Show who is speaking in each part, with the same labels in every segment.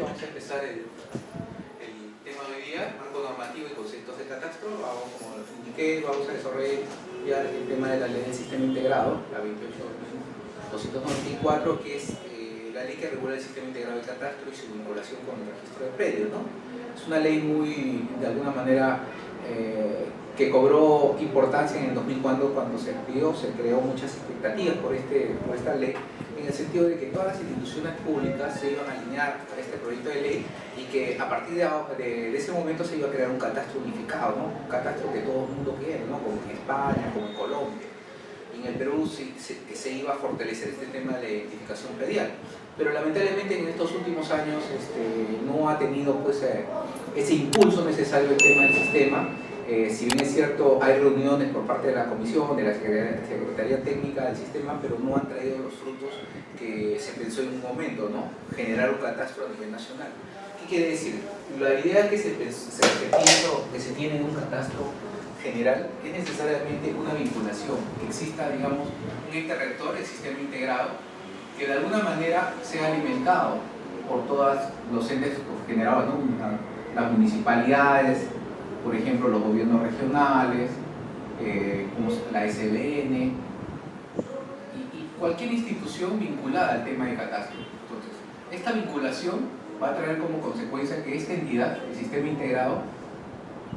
Speaker 1: Vamos a empezar el tema de hoy día, marco normativo y conceptos de catastro. Vamos, como les indiqué, vamos a desarrollar el tema de la ley del sistema integrado, la 28.294, que es la ley que regula el sistema integrado de catastro y su vinculación con el registro de predios, ¿no? Es una ley muy, de alguna manera, que cobró importancia en el 2000 cuando se creó muchas expectativas por esta ley, en el sentido de que todas las instituciones públicas se iban a alinear a este proyecto de ley y que a partir de ese momento se iba a crear un catastro unificado, ¿no? Un catastro que todo el mundo quiere, ¿no? Como en España, como en Colombia. Y en el Perú se iba a fortalecer este tema de la identificación predial. Pero lamentablemente en estos últimos años no ha tenido pues, ese impulso necesario el tema del sistema. Si bien es cierto, hay reuniones por parte de la Comisión, de la Secretaría Técnica del sistema, pero no han traído los frutos que se pensó en un momento, ¿no? Generar un catastro a nivel nacional. ¿Qué quiere decir? La idea que se tiene en un catastro general es necesariamente una vinculación, que exista, digamos, un ente rector, el sistema integrado, que de alguna manera sea alimentado por todos los entes generados, ¿no? Las municipalidades, por ejemplo, los gobiernos regionales, como la SBN, y cualquier institución vinculada al tema de catastro. Entonces, esta vinculación va a traer como consecuencia que esta entidad, el sistema integrado,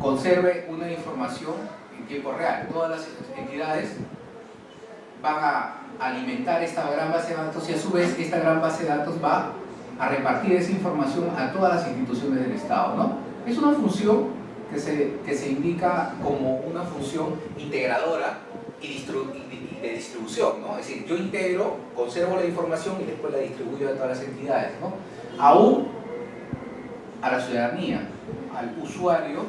Speaker 1: conserve una información en tiempo real. Todas las entidades van a alimentar esta gran base de datos y a su vez esta gran base de datos va a repartir esa información a todas las instituciones del Estado, ¿no? Es una función que se indica como una función integradora y de distribución, ¿no? Es decir, yo integro, conservo la información y después la distribuyo a todas las entidades, ¿no? Aún a la ciudadanía, al usuario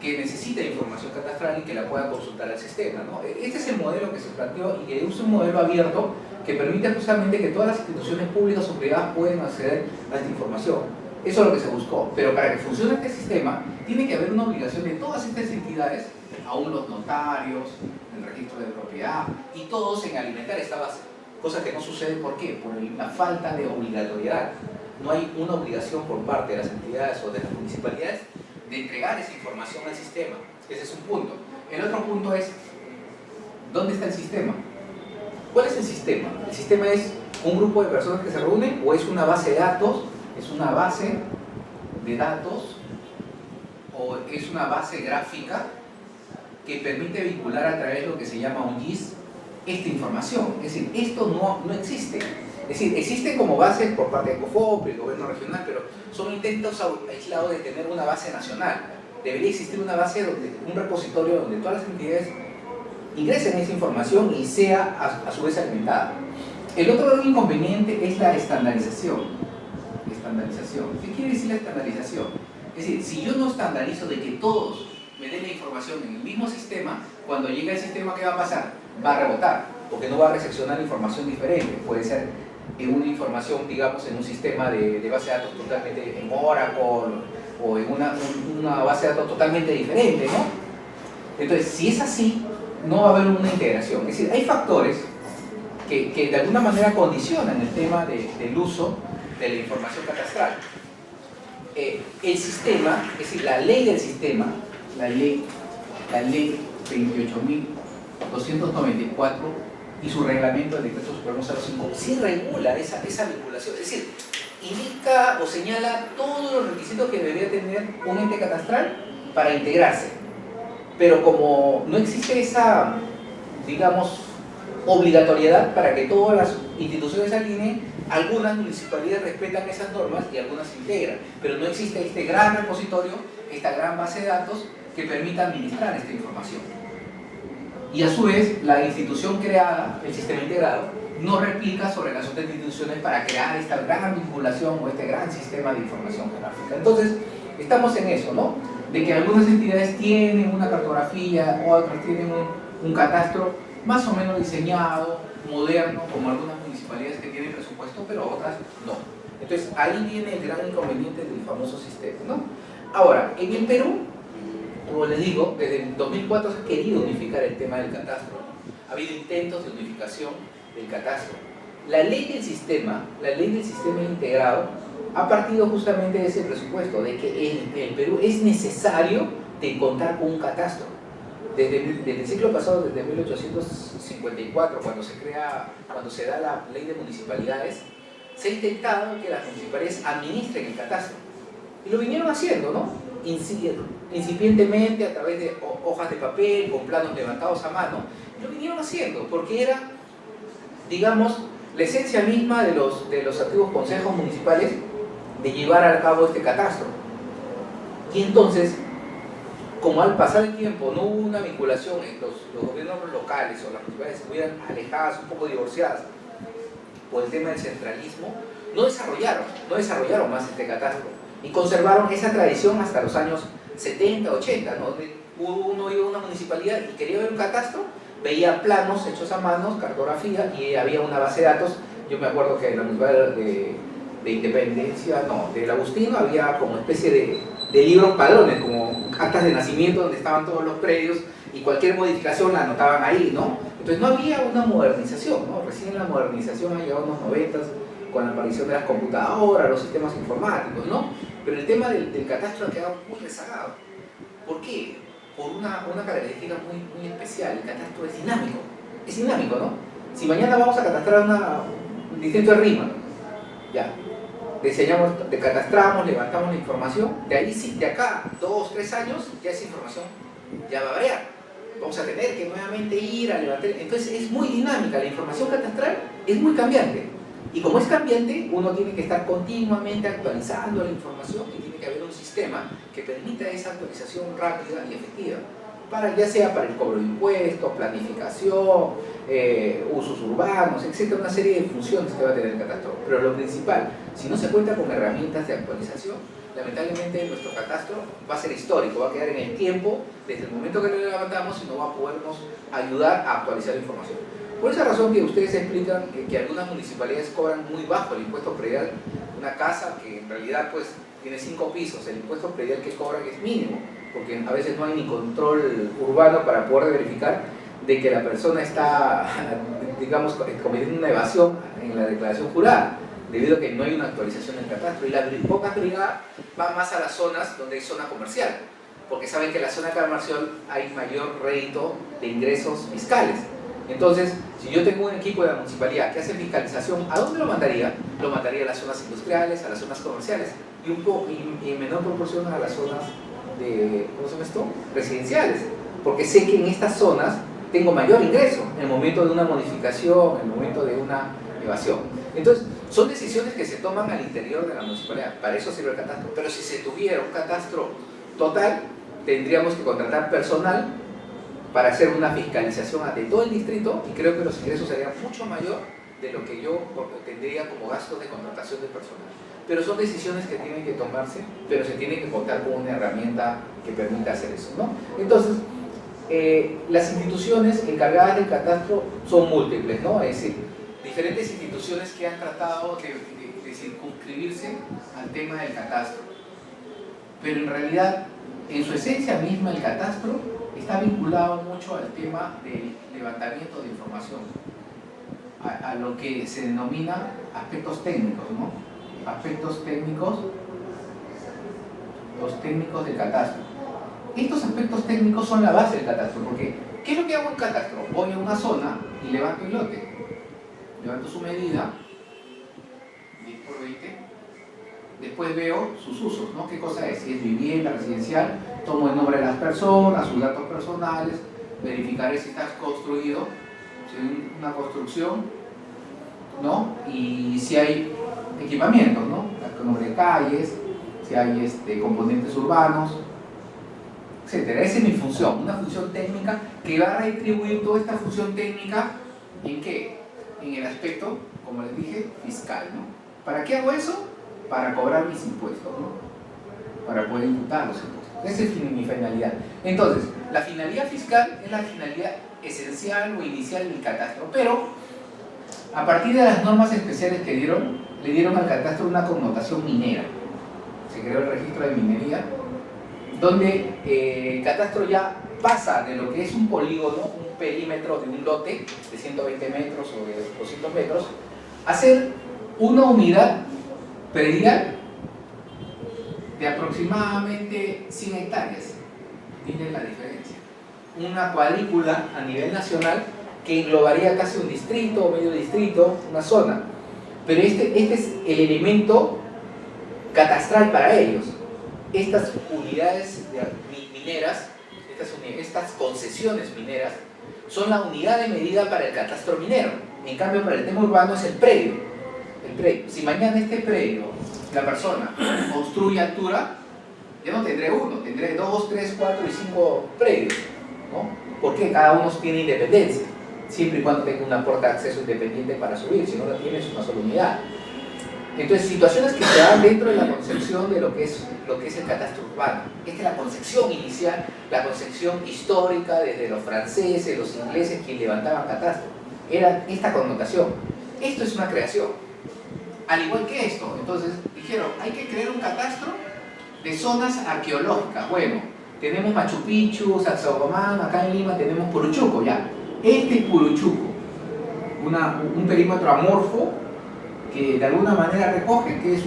Speaker 1: que necesita información catastral y que la pueda consultar al sistema, ¿no? Este es el modelo que se planteó y que es un modelo abierto que permite justamente que todas las instituciones públicas o privadas puedan acceder a esta información. Eso es lo que se buscó, pero para que funcione este sistema tiene que haber una obligación de todas estas entidades, aún los notarios, el registro de propiedad y todos en alimentar esta base, cosa que no sucede. ¿Por qué? Por la falta de obligatoriedad. No hay una obligación por parte de las entidades o de las municipalidades de entregar esa información al sistema. Ese es un punto. El otro punto es, ¿dónde está el sistema? ¿Cuál es el sistema? ¿El sistema es un grupo de personas que se reúnen o es una base de datos? ¿Es una base de datos o es una base gráfica que permite vincular a través de lo que se llama un GIS esta información? Es decir, esto no existe. Es decir, existen como bases por parte de COFOP, el gobierno regional, pero son intentos aislados de tener una base nacional. Debería existir una base, un repositorio donde todas las entidades ingresen esa información y sea a su vez alimentada. El otro inconveniente es la estandarización. ¿Qué quiere decir la estandarización? Es decir, si yo no estandarizo de que todos me den la información en el mismo sistema, cuando llegue al sistema, ¿qué va a pasar? Va a rebotar, porque no va a recepcionar información diferente. Puede ser una información, digamos, en un sistema de base de datos totalmente en Oracle o en una base de datos totalmente diferente, ¿no? Entonces, si es así, no va a haber una integración. Es decir, hay factores que de alguna manera condicionan el tema del uso de la información catastral. El sistema, es decir, la ley del sistema, la ley 28.294 y su reglamento del decreto supremo 05 sí regula esa vinculación, es decir, indica o señala todos los requisitos que debería tener un ente catastral para integrarse, pero como no existe esa, digamos, obligatoriedad para que todas las instituciones se alineen, algunas municipalidades respetan esas normas y algunas se integran, pero no existe este gran repositorio, esta gran base de datos que permita administrar esta información. Y a su vez, la institución creada, el sistema integrado, no replica sobre las otras instituciones para crear esta gran vinculación o este gran sistema de información geográfica. Entonces, estamos en eso, ¿no? De que algunas entidades tienen una cartografía, otras tienen un catastro más o menos diseñado, moderno, como algunas municipalidades que tienen presupuesto, pero otras no. Entonces ahí viene el gran inconveniente del famoso sistema, ¿no? Ahora, en el Perú, como les digo, desde el 2004 se ha querido unificar el tema del catastro. Ha habido intentos de unificación del catastro. La ley del sistema integrado ha partido justamente de ese presupuesto, de que el Perú es necesario de contar con un catastro. Desde el siglo pasado, desde 1854, cuando se da la ley de municipalidades, se ha intentado que las municipalidades administren el catastro. Y lo vinieron haciendo, ¿no? Incipientemente, a través de hojas de papel, con planos levantados a mano. Y lo vinieron haciendo, porque era, digamos, la esencia misma de los antiguos consejos municipales de llevar a cabo este catastro. Y entonces, como al pasar el tiempo no hubo una vinculación en los gobiernos locales o las municipalidades estuvieran alejadas, un poco divorciadas por el tema del centralismo, no desarrollaron más este catastro y conservaron esa tradición hasta los años 70, 80, ¿no? Uno iba a una municipalidad y quería ver un catastro, veía planos hechos a mano, cartografía, y había una base de datos. Yo me acuerdo que en la municipalidad de Independencia, no, del Agustino, había como una especie de libros padrones, como actas de nacimiento donde estaban todos los predios y cualquier modificación la anotaban ahí, ¿no? Entonces no había una modernización, ¿no? Recién la modernización ha llegado en los 90 con la aparición de las computadoras, los sistemas informáticos, ¿no? Pero el tema del catastro ha quedado muy rezagado. ¿Por qué? Por una característica muy especial. El catastro es dinámico, ¿no? Si mañana vamos a catastrar un distrito de Rima, ya, catastramos, levantamos la información, de acá 2, 3 años, ya esa información ya va a variar. Vamos a tener que nuevamente ir a levantar. Entonces es muy dinámica, la información catastral es muy cambiante. Y como es cambiante, uno tiene que estar continuamente actualizando la información y tiene que haber un sistema que permita esa actualización rápida y efectiva. Ya sea para el cobro de impuestos, planificación, usos urbanos, etc. Una serie de funciones que va a tener el catastro. Pero lo principal, si no se cuenta con herramientas de actualización, lamentablemente nuestro catastro va a ser histórico, va a quedar en el tiempo desde el momento que lo levantamos y no va a podernos ayudar a actualizar la información. Por esa razón que ustedes explican que algunas municipalidades cobran muy bajo el impuesto predial, una casa que en realidad pues tiene 5 pisos, el impuesto predial que cobran es mínimo, porque a veces no hay ni control urbano para poder verificar de que la persona está, digamos, cometiendo una evasión en la declaración jurada, debido a que no hay una actualización del catastro. Y la poca privada va más a las zonas donde hay zona comercial, porque saben que en la zona comercial hay mayor rédito de ingresos fiscales. Entonces, si yo tengo un equipo de la municipalidad que hace fiscalización, ¿a dónde lo mandaría? Lo mandaría a las zonas industriales, a las zonas comerciales y en menor proporción a las zonas de, ¿cómo se llama esto? Residenciales, porque sé que en estas zonas tengo mayor ingreso en el momento de una modificación, en el momento de una evasión. Entonces, son decisiones que se toman al interior de la municipalidad, para eso sirve el catastro. Pero si se tuviera un catastro total, tendríamos que contratar personal para hacer una fiscalización de todo el distrito, y creo que los ingresos serían mucho mayor de lo que yo tendría como gastos de contratación de personal. Pero son decisiones que tienen que tomarse, pero se tiene que contar con una herramienta que permita hacer eso, ¿no? Entonces, las instituciones encargadas del catastro son múltiples, ¿no? Es decir, diferentes instituciones que han tratado de circunscribirse al tema del catastro. Pero en realidad, en su esencia misma, el catastro está vinculado mucho al tema del levantamiento de información, a lo que se denomina aspectos técnicos, ¿no? Aspectos técnicos, los técnicos del catastro. Estos aspectos técnicos son la base del catastro, porque ¿qué es lo que hago en catastro? Voy a una zona y levanto el lote, levanto su medida, 10 por 20, después veo sus usos, ¿no? ¿Qué cosa es? Si es vivienda, residencial, tomo el nombre de las personas, sus datos personales, verificaré si está construido, si hay una construcción, ¿no? Y si hay equipamientos, ¿no? El nombre de calles, si hay componentes urbanos, etcétera. Esa es mi función, una función técnica que va a retribuir toda esta función técnica ¿en qué? En el aspecto, como les dije, fiscal, ¿no? ¿Para qué hago eso? Para cobrar mis impuestos, ¿no? Para poder imputar los impuestos. Esa es mi finalidad. Entonces, la finalidad fiscal es la finalidad esencial o inicial del catastro, pero a partir de las normas especiales que le dieron al catastro una connotación minera. Se creó el registro de minería, donde el catastro ya pasa de lo que es un polígono, un perímetro de un lote de 120 metros o de 200 metros, a ser una unidad predial de aproximadamente 100 hectáreas. Miren la diferencia. Una cuadrícula a nivel nacional que englobaría casi un distrito, medio distrito, una zona. Pero este es el elemento catastral para ellos. Estas unidades mineras, estas concesiones mineras, son la unidad de medida para el catastro minero. En cambio, para el tema urbano es el predio. Si mañana este predio, la persona construye altura, ya no tendré uno, tendré 2, 3, 4 y 5 predios, ¿no? Porque cada uno tiene independencia, siempre y cuando tenga una puerta de acceso independiente para subir. Si no la tiene, es una sola unidad. Entonces, situaciones que se dan dentro de la concepción de lo que es el catastro urbano. Esta es la concepción inicial, la concepción histórica desde los franceses, los ingleses, quienes levantaban catastro. Era esta connotación. Esto es una creación. Al igual que esto, entonces dijeron, hay que crear un catastro de zonas arqueológicas. Bueno, tenemos Machu Picchu, Sacsayhuamán, acá en Lima tenemos Puruchuco, ya. Este es Puruchuco, un perímetro amorfo que de alguna manera recoge que es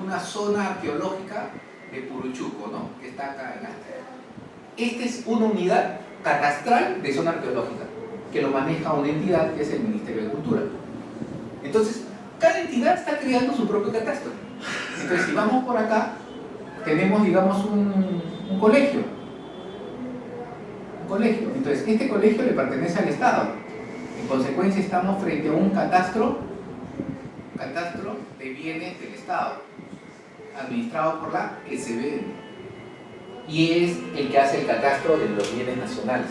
Speaker 1: una zona arqueológica de Puruchuco, ¿no? Que está acá en África. Esta es una unidad catastral de zona arqueológica que lo maneja una entidad que es el Ministerio de Cultura. Entonces, cada entidad está creando su propio catastro. Entonces, si vamos por acá, tenemos, digamos, un colegio. Un colegio. Entonces, este colegio le pertenece al Estado. En consecuencia, estamos frente a un catastro de bienes del Estado, administrado por la SBN. Y es el que hace el catastro de los bienes nacionales.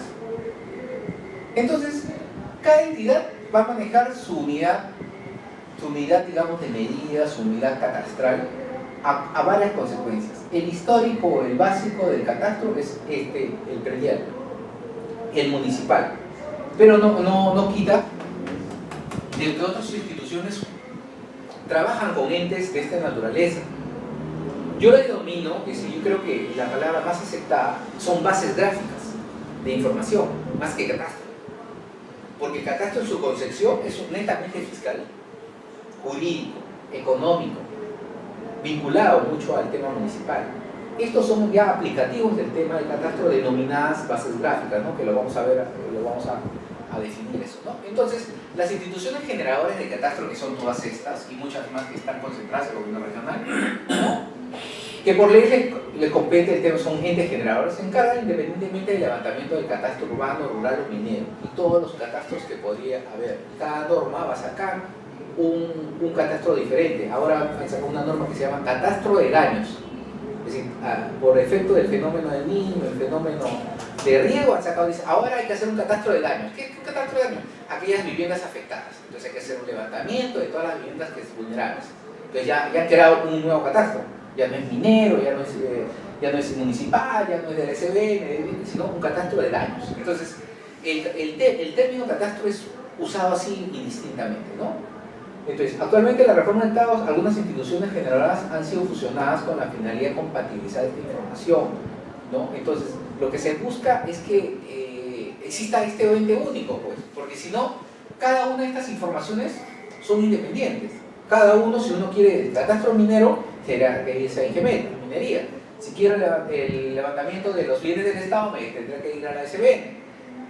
Speaker 1: Entonces, cada entidad va a manejar su unidad, digamos, de medida, su unidad catastral, a varias consecuencias. El histórico o el básico del catastro es el predial, el municipal. Pero no quita de que otras instituciones trabajan con entes de esta naturaleza. Yo la denomino, yo creo que la palabra más aceptada son bases gráficas de información, más que catastro. Porque el catastro en su concepción es netamente fiscal, jurídico, económico, vinculado mucho al tema municipal. Estos son ya aplicativos del tema del catastro, denominadas bases gráficas, ¿no? Que lo vamos a ver, lo vamos a definir eso, ¿no? Entonces, las instituciones generadoras de catastro, que son todas estas y muchas más que están concentradas en el gobierno regional, ¿no? Que por ley le compete el tema, son entes generadores, se encargan independientemente del levantamiento del catastro urbano, rural o minero y todos los catastros que podría haber. Cada norma va a sacar un catastro diferente. Ahora han sacado una norma que se llama catastro de daños. Es decir, por efecto del fenómeno del Niño, el fenómeno de riego, han sacado, dice, ahora hay que hacer un catastro de daños. ¿Qué catastro de daños? Aquellas viviendas afectadas. Entonces hay que hacer un levantamiento de todas las viviendas que son vulnerables. Entonces ya han creado un nuevo catastro. Ya no es minero, ya no es municipal, ya no es del SBN, sino un catastro de daños. Entonces, el término catastro es usado así indistintamente, ¿no? Entonces, actualmente en la reforma del Estado, algunas instituciones generadoras han sido fusionadas con la finalidad de compatibilizar esta información, ¿no? Entonces, lo que se busca es que exista este ente único, pues, porque si no, cada una de estas informaciones son independientes. Cada uno, si uno quiere el catastro minero, será que irse a Ingemet, minería. Si quiero el levantamiento de los bienes del Estado, me tendré que ir a la SBN.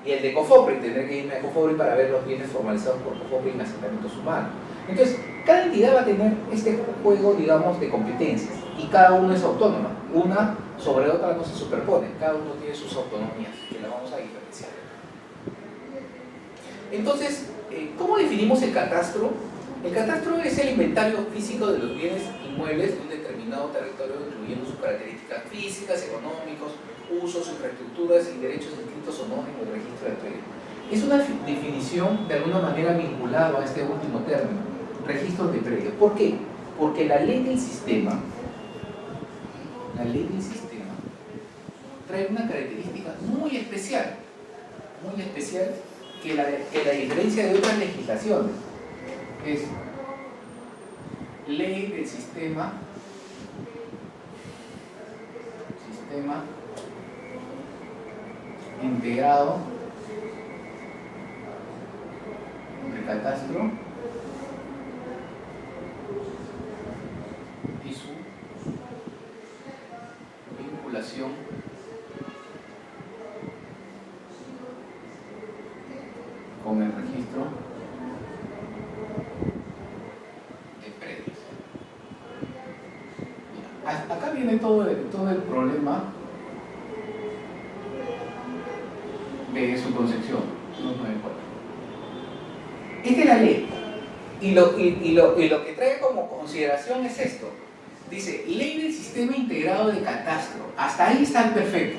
Speaker 1: Y el de COFOPRI, tendré que irme a COFOPRI para ver los bienes formalizados por COFOPRI en asentamientos humanos. Entonces, cada entidad va a tener este juego, digamos, de competencias. Y cada uno es autónoma. Una sobre otra no se superpone. Cada uno tiene sus autonomías, que las vamos a diferenciar. Entonces, ¿cómo definimos el catastro? El catastro es el inventario físico de los bienes inmuebles de un determinado territorio, incluyendo sus características físicas, económicos, usos, infraestructuras y derechos inscritos o no en el registro de predio. Es una definición de alguna manera vinculada a este último término, registros de predio. ¿Por qué? Porque la ley del sistema trae una característica muy especial que la diferencia de otras legislaciones. Es ley del sistema integrado entre catastro y su vinculación con el registro de predios. Acá viene todo el problema de su concepción, 294. Esta es la ley. Y lo que trae como consideración es esto. Dice, ley del sistema integrado de catastro. Hasta ahí está perfecto.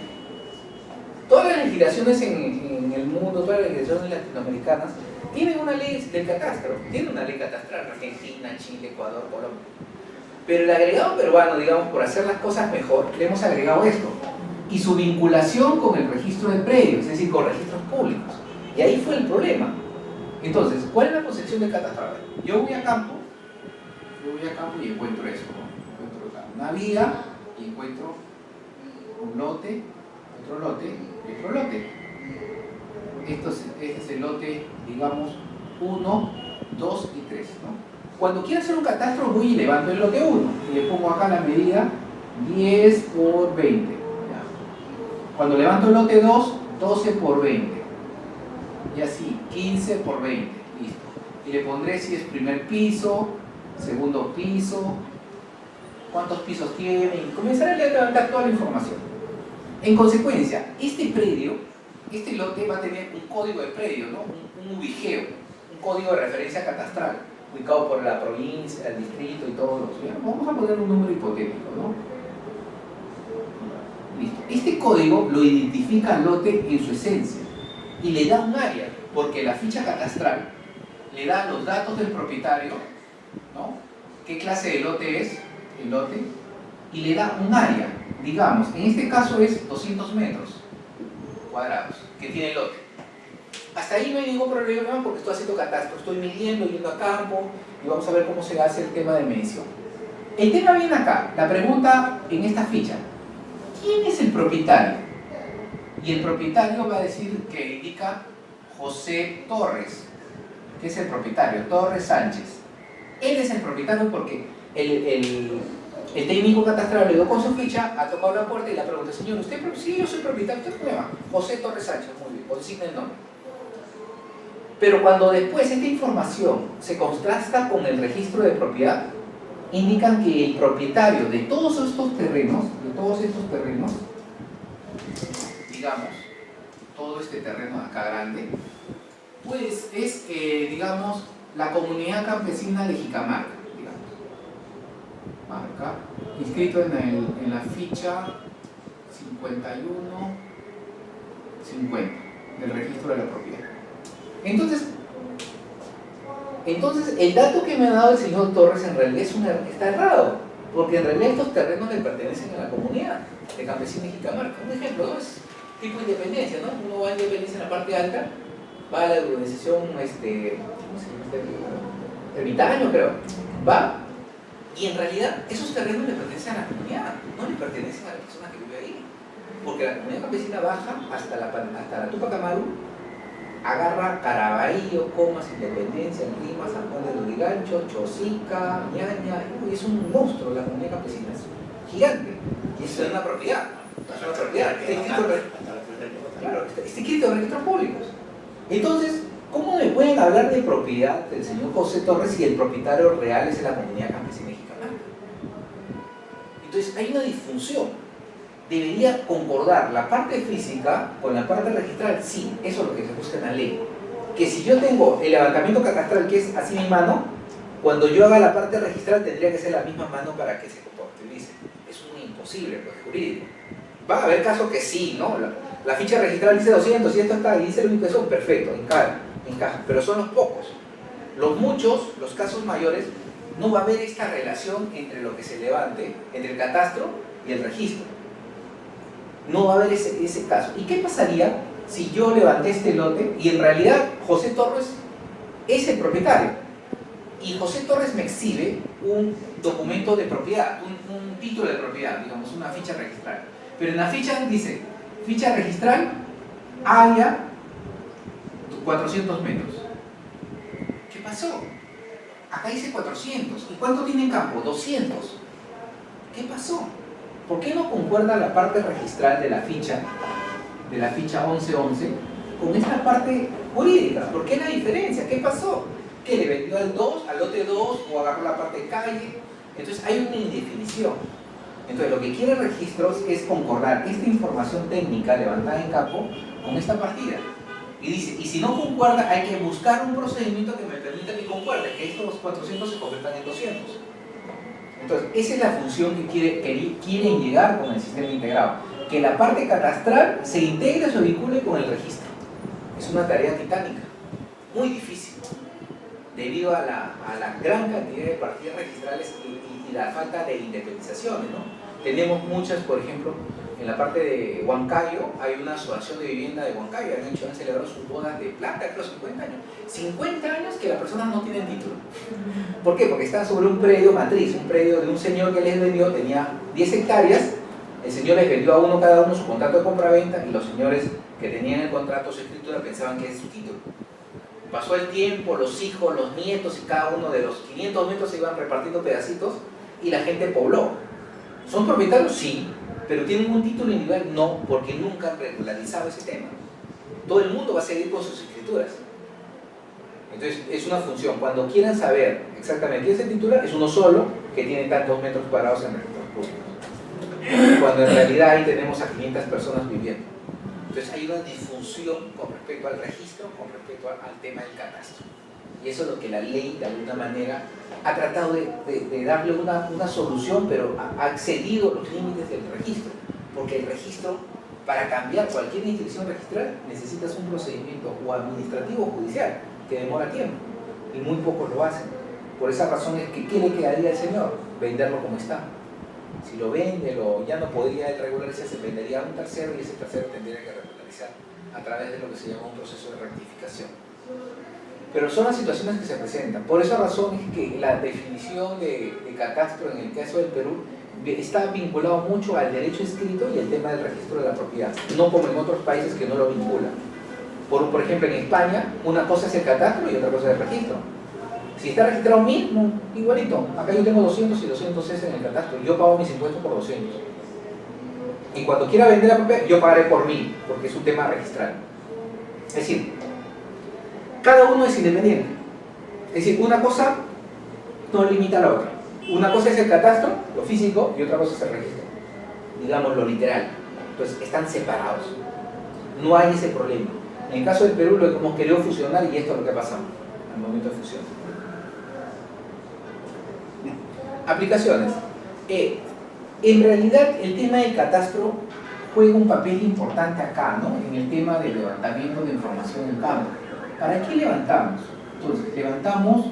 Speaker 1: Todas las legislaciones en el mundo, todas las legislaciones latinoamericanas, tienen una ley del catastro. Tienen una ley catastral, Argentina, Chile, Ecuador, Colombia. Pero el agregado peruano, digamos, por hacer las cosas mejor, le hemos agregado esto. Y su vinculación con el registro de predios, es decir, con registros públicos. Y ahí fue el problema. Entonces, ¿cuál es la concepción de catastro? Yo voy a campo y encuentro eso, ¿no? Encuentro acá una vía y encuentro un lote, otro lote y otro lote. Este es el lote, digamos, 1, 2 y 3, ¿no? Cuando quiero hacer un catastro voy y levanto el lote 1 y le pongo acá la medida 10 por 20. ¿Ya? Cuando levanto el lote 2, 12 por 20. Y así, 15 por 20. Listo. Y le pondré si es primer piso, segundo piso, cuántos pisos tiene, y comenzaré a levantar toda la información. En consecuencia, este predio, este lote va a tener un código de predio, ¿no? un ubigeo, un código de referencia catastral, ubicado por la provincia, el distrito y todos los... Vamos a poner un número hipotético, ¿no? Listo. Este código lo identifica al lote en su esencia y le da un área, porque la ficha catastral le da los datos del propietario, ¿no? ¿Qué clase de lote es el lote? Y le da un área, digamos, en este caso es 200 metros cuadrados que tiene el lote. Hasta ahí no hay ningún problema porque estoy haciendo catastro, estoy midiendo, yendo a campo y vamos a ver cómo se hace el tema de medición. El tema viene acá, la pregunta en esta ficha: ¿quién es el propietario? Y el propietario va a decir que indica José Torres, que es el propietario, Torres Sánchez. Él es el propietario porque el técnico catastral le dio con su ficha, ha tocado la puerta y le pregunta: señor, ¿usted? Sí, yo soy propietario, ¿usted cómo se llama? José Torres Sánchez, muy bien, consigna el nombre. Pero cuando después esta información se contrasta con el registro de propiedad, indican que el propietario de todos estos terrenos, digamos, todo este terreno acá grande, pues es, digamos, la comunidad campesina de Jicamarca, digamos. Marca, inscrito en la ficha 51-50 del registro de la propiedad. Entonces, el dato que me ha dado el señor Torres en realidad está errado, porque en realidad estos terrenos le pertenecen a la comunidad de campesinos de Jicamarca. Un ejemplo, ¿no? Es tipo independencia, ¿no? Uno va a independencia en la parte alta, va a la urbanización, ¿cómo se llama? Ermitaño, creo. Va, y en realidad esos terrenos le pertenecen a la comunidad, no le pertenecen a la persona que vive ahí. Porque la comunidad campesina baja hasta la Tupac Amaru, agarra Caraballo, Comas, Independencia, Lima, San Juan de Lurigancho, Chosica, Ñaña, y es un monstruo la comunidad campesina, es gigante, y eso es una propiedad, es una propiedad, está escrito en registros públicos. Entonces, ¿cómo me pueden hablar de propiedad del señor José Torres si el propietario real es la comunidad campesina de Jicamarca? Entonces, hay una disfunción. Debería concordar la parte física con la parte registral. Sí, eso es lo que se busca en la ley. Que si yo tengo el levantamiento catastral, que es así mi mano, cuando yo haga la parte registral tendría que ser la misma mano para que se compatibilice. Es un imposible, pues, jurídico. Va a haber casos que sí, ¿no? La ficha registral dice 200 y esto está, y dice el único peso, perfecto, encaja. Pero son los pocos. Los muchos, los casos mayores, no va a haber esta relación entre lo que se levante, entre el catastro y el registro. No va a haber ese caso. ¿Y qué pasaría si yo levanté este lote y en realidad José Torres es el propietario? Y José Torres me exhibe un documento de propiedad, un título de propiedad, digamos, una ficha registral. Pero en la ficha dice, ficha registral, área 400 metros. ¿Qué pasó? Acá dice 400. ¿Y cuánto tiene en campo? 200. ¿Qué pasó? ¿Por qué no concuerda la parte registral de la ficha 1111, con esta parte jurídica? ¿Por qué la diferencia? ¿Qué pasó? ¿Que le vendió al lote 2 o agarró la parte de calle? Entonces hay una indefinición. Entonces lo que quiere registros es concordar esta información técnica levantada en campo con esta partida. Y dice, y si no concuerda, hay que buscar un procedimiento que me permita que concuerde, que estos 400 se conviertan en 200. Entonces, esa es la función que quieren llegar con el sistema integrado. Que la parte catastral se integre o se vincule con el registro. Es una tarea titánica, muy difícil, debido a la gran cantidad de partidas registrales y la falta de independizaciones, ¿no? Tenemos muchas, por ejemplo, en la parte de Huancayo, hay una asociación de vivienda de Huancayo, han celebrado sus bodas de plata, creo 50 años. 50 años que las personas no tienen título. ¿Por qué? Porque están sobre un predio matriz, un predio de un señor que les vendió, tenía 10 hectáreas, el señor les vendió a uno cada uno su contrato de compra-venta y los señores que tenían el contrato, su escritura, pensaban que es su título. Pasó el tiempo, los hijos, los nietos y cada uno de los 500 metros se iban repartiendo pedacitos y la gente pobló. ¿Son propietarios? Sí. ¿Pero tienen un título individual? No, porque nunca han regularizado ese tema. Todo el mundo va a seguir con sus escrituras. Entonces, es una función. Cuando quieran saber exactamente quién es el titular, es uno solo que tiene tantos metros cuadrados en registros públicos. Cuando en realidad ahí tenemos a 500 personas viviendo. Entonces, hay una disfunción con respecto al registro, con respecto al tema del catastro. Y eso es lo que la ley, de alguna manera, ha tratado de darle una solución, pero ha excedido los límites del registro. Porque el registro, para cambiar cualquier inscripción registral, necesitas un procedimiento o administrativo o judicial, que demora tiempo. Y muy pocos lo hacen. Por esa razón es que, ¿qué le quedaría al señor? Venderlo como está. Si lo vende, ya no podría él regularizar, se vendería a un tercero y ese tercero tendría que regularizar a través de lo que se llama un proceso de rectificación. Pero son las situaciones que se presentan. Por esa razón es que la definición de catastro en el caso del Perú está vinculado mucho al derecho escrito y el tema del registro de la propiedad, no como en otros países que no lo vinculan. Por ejemplo, en España, una cosa es el catastro y otra cosa es el registro. Si está registrado 1000, no, igualito. Acá yo tengo 200 y 200 es en el catastro. Yo pago mis impuestos por 200. Y cuando quiera vender la propiedad, yo pagaré por 1000, porque es un tema registral. Es decir, cada uno es independiente. Es decir, una cosa no limita a la otra. Una cosa es el catastro, lo físico, y otra cosa es el registro. Digamos, lo literal. Entonces, están separados. No hay ese problema. En el caso del Perú lo hemos querido fusionar y esto es lo que ha pasado al momento de fusión. Aplicaciones. En realidad, el tema del catastro juega un papel importante acá, ¿no? En el tema del levantamiento de información en campo. ¿Para qué levantamos? Entonces, levantamos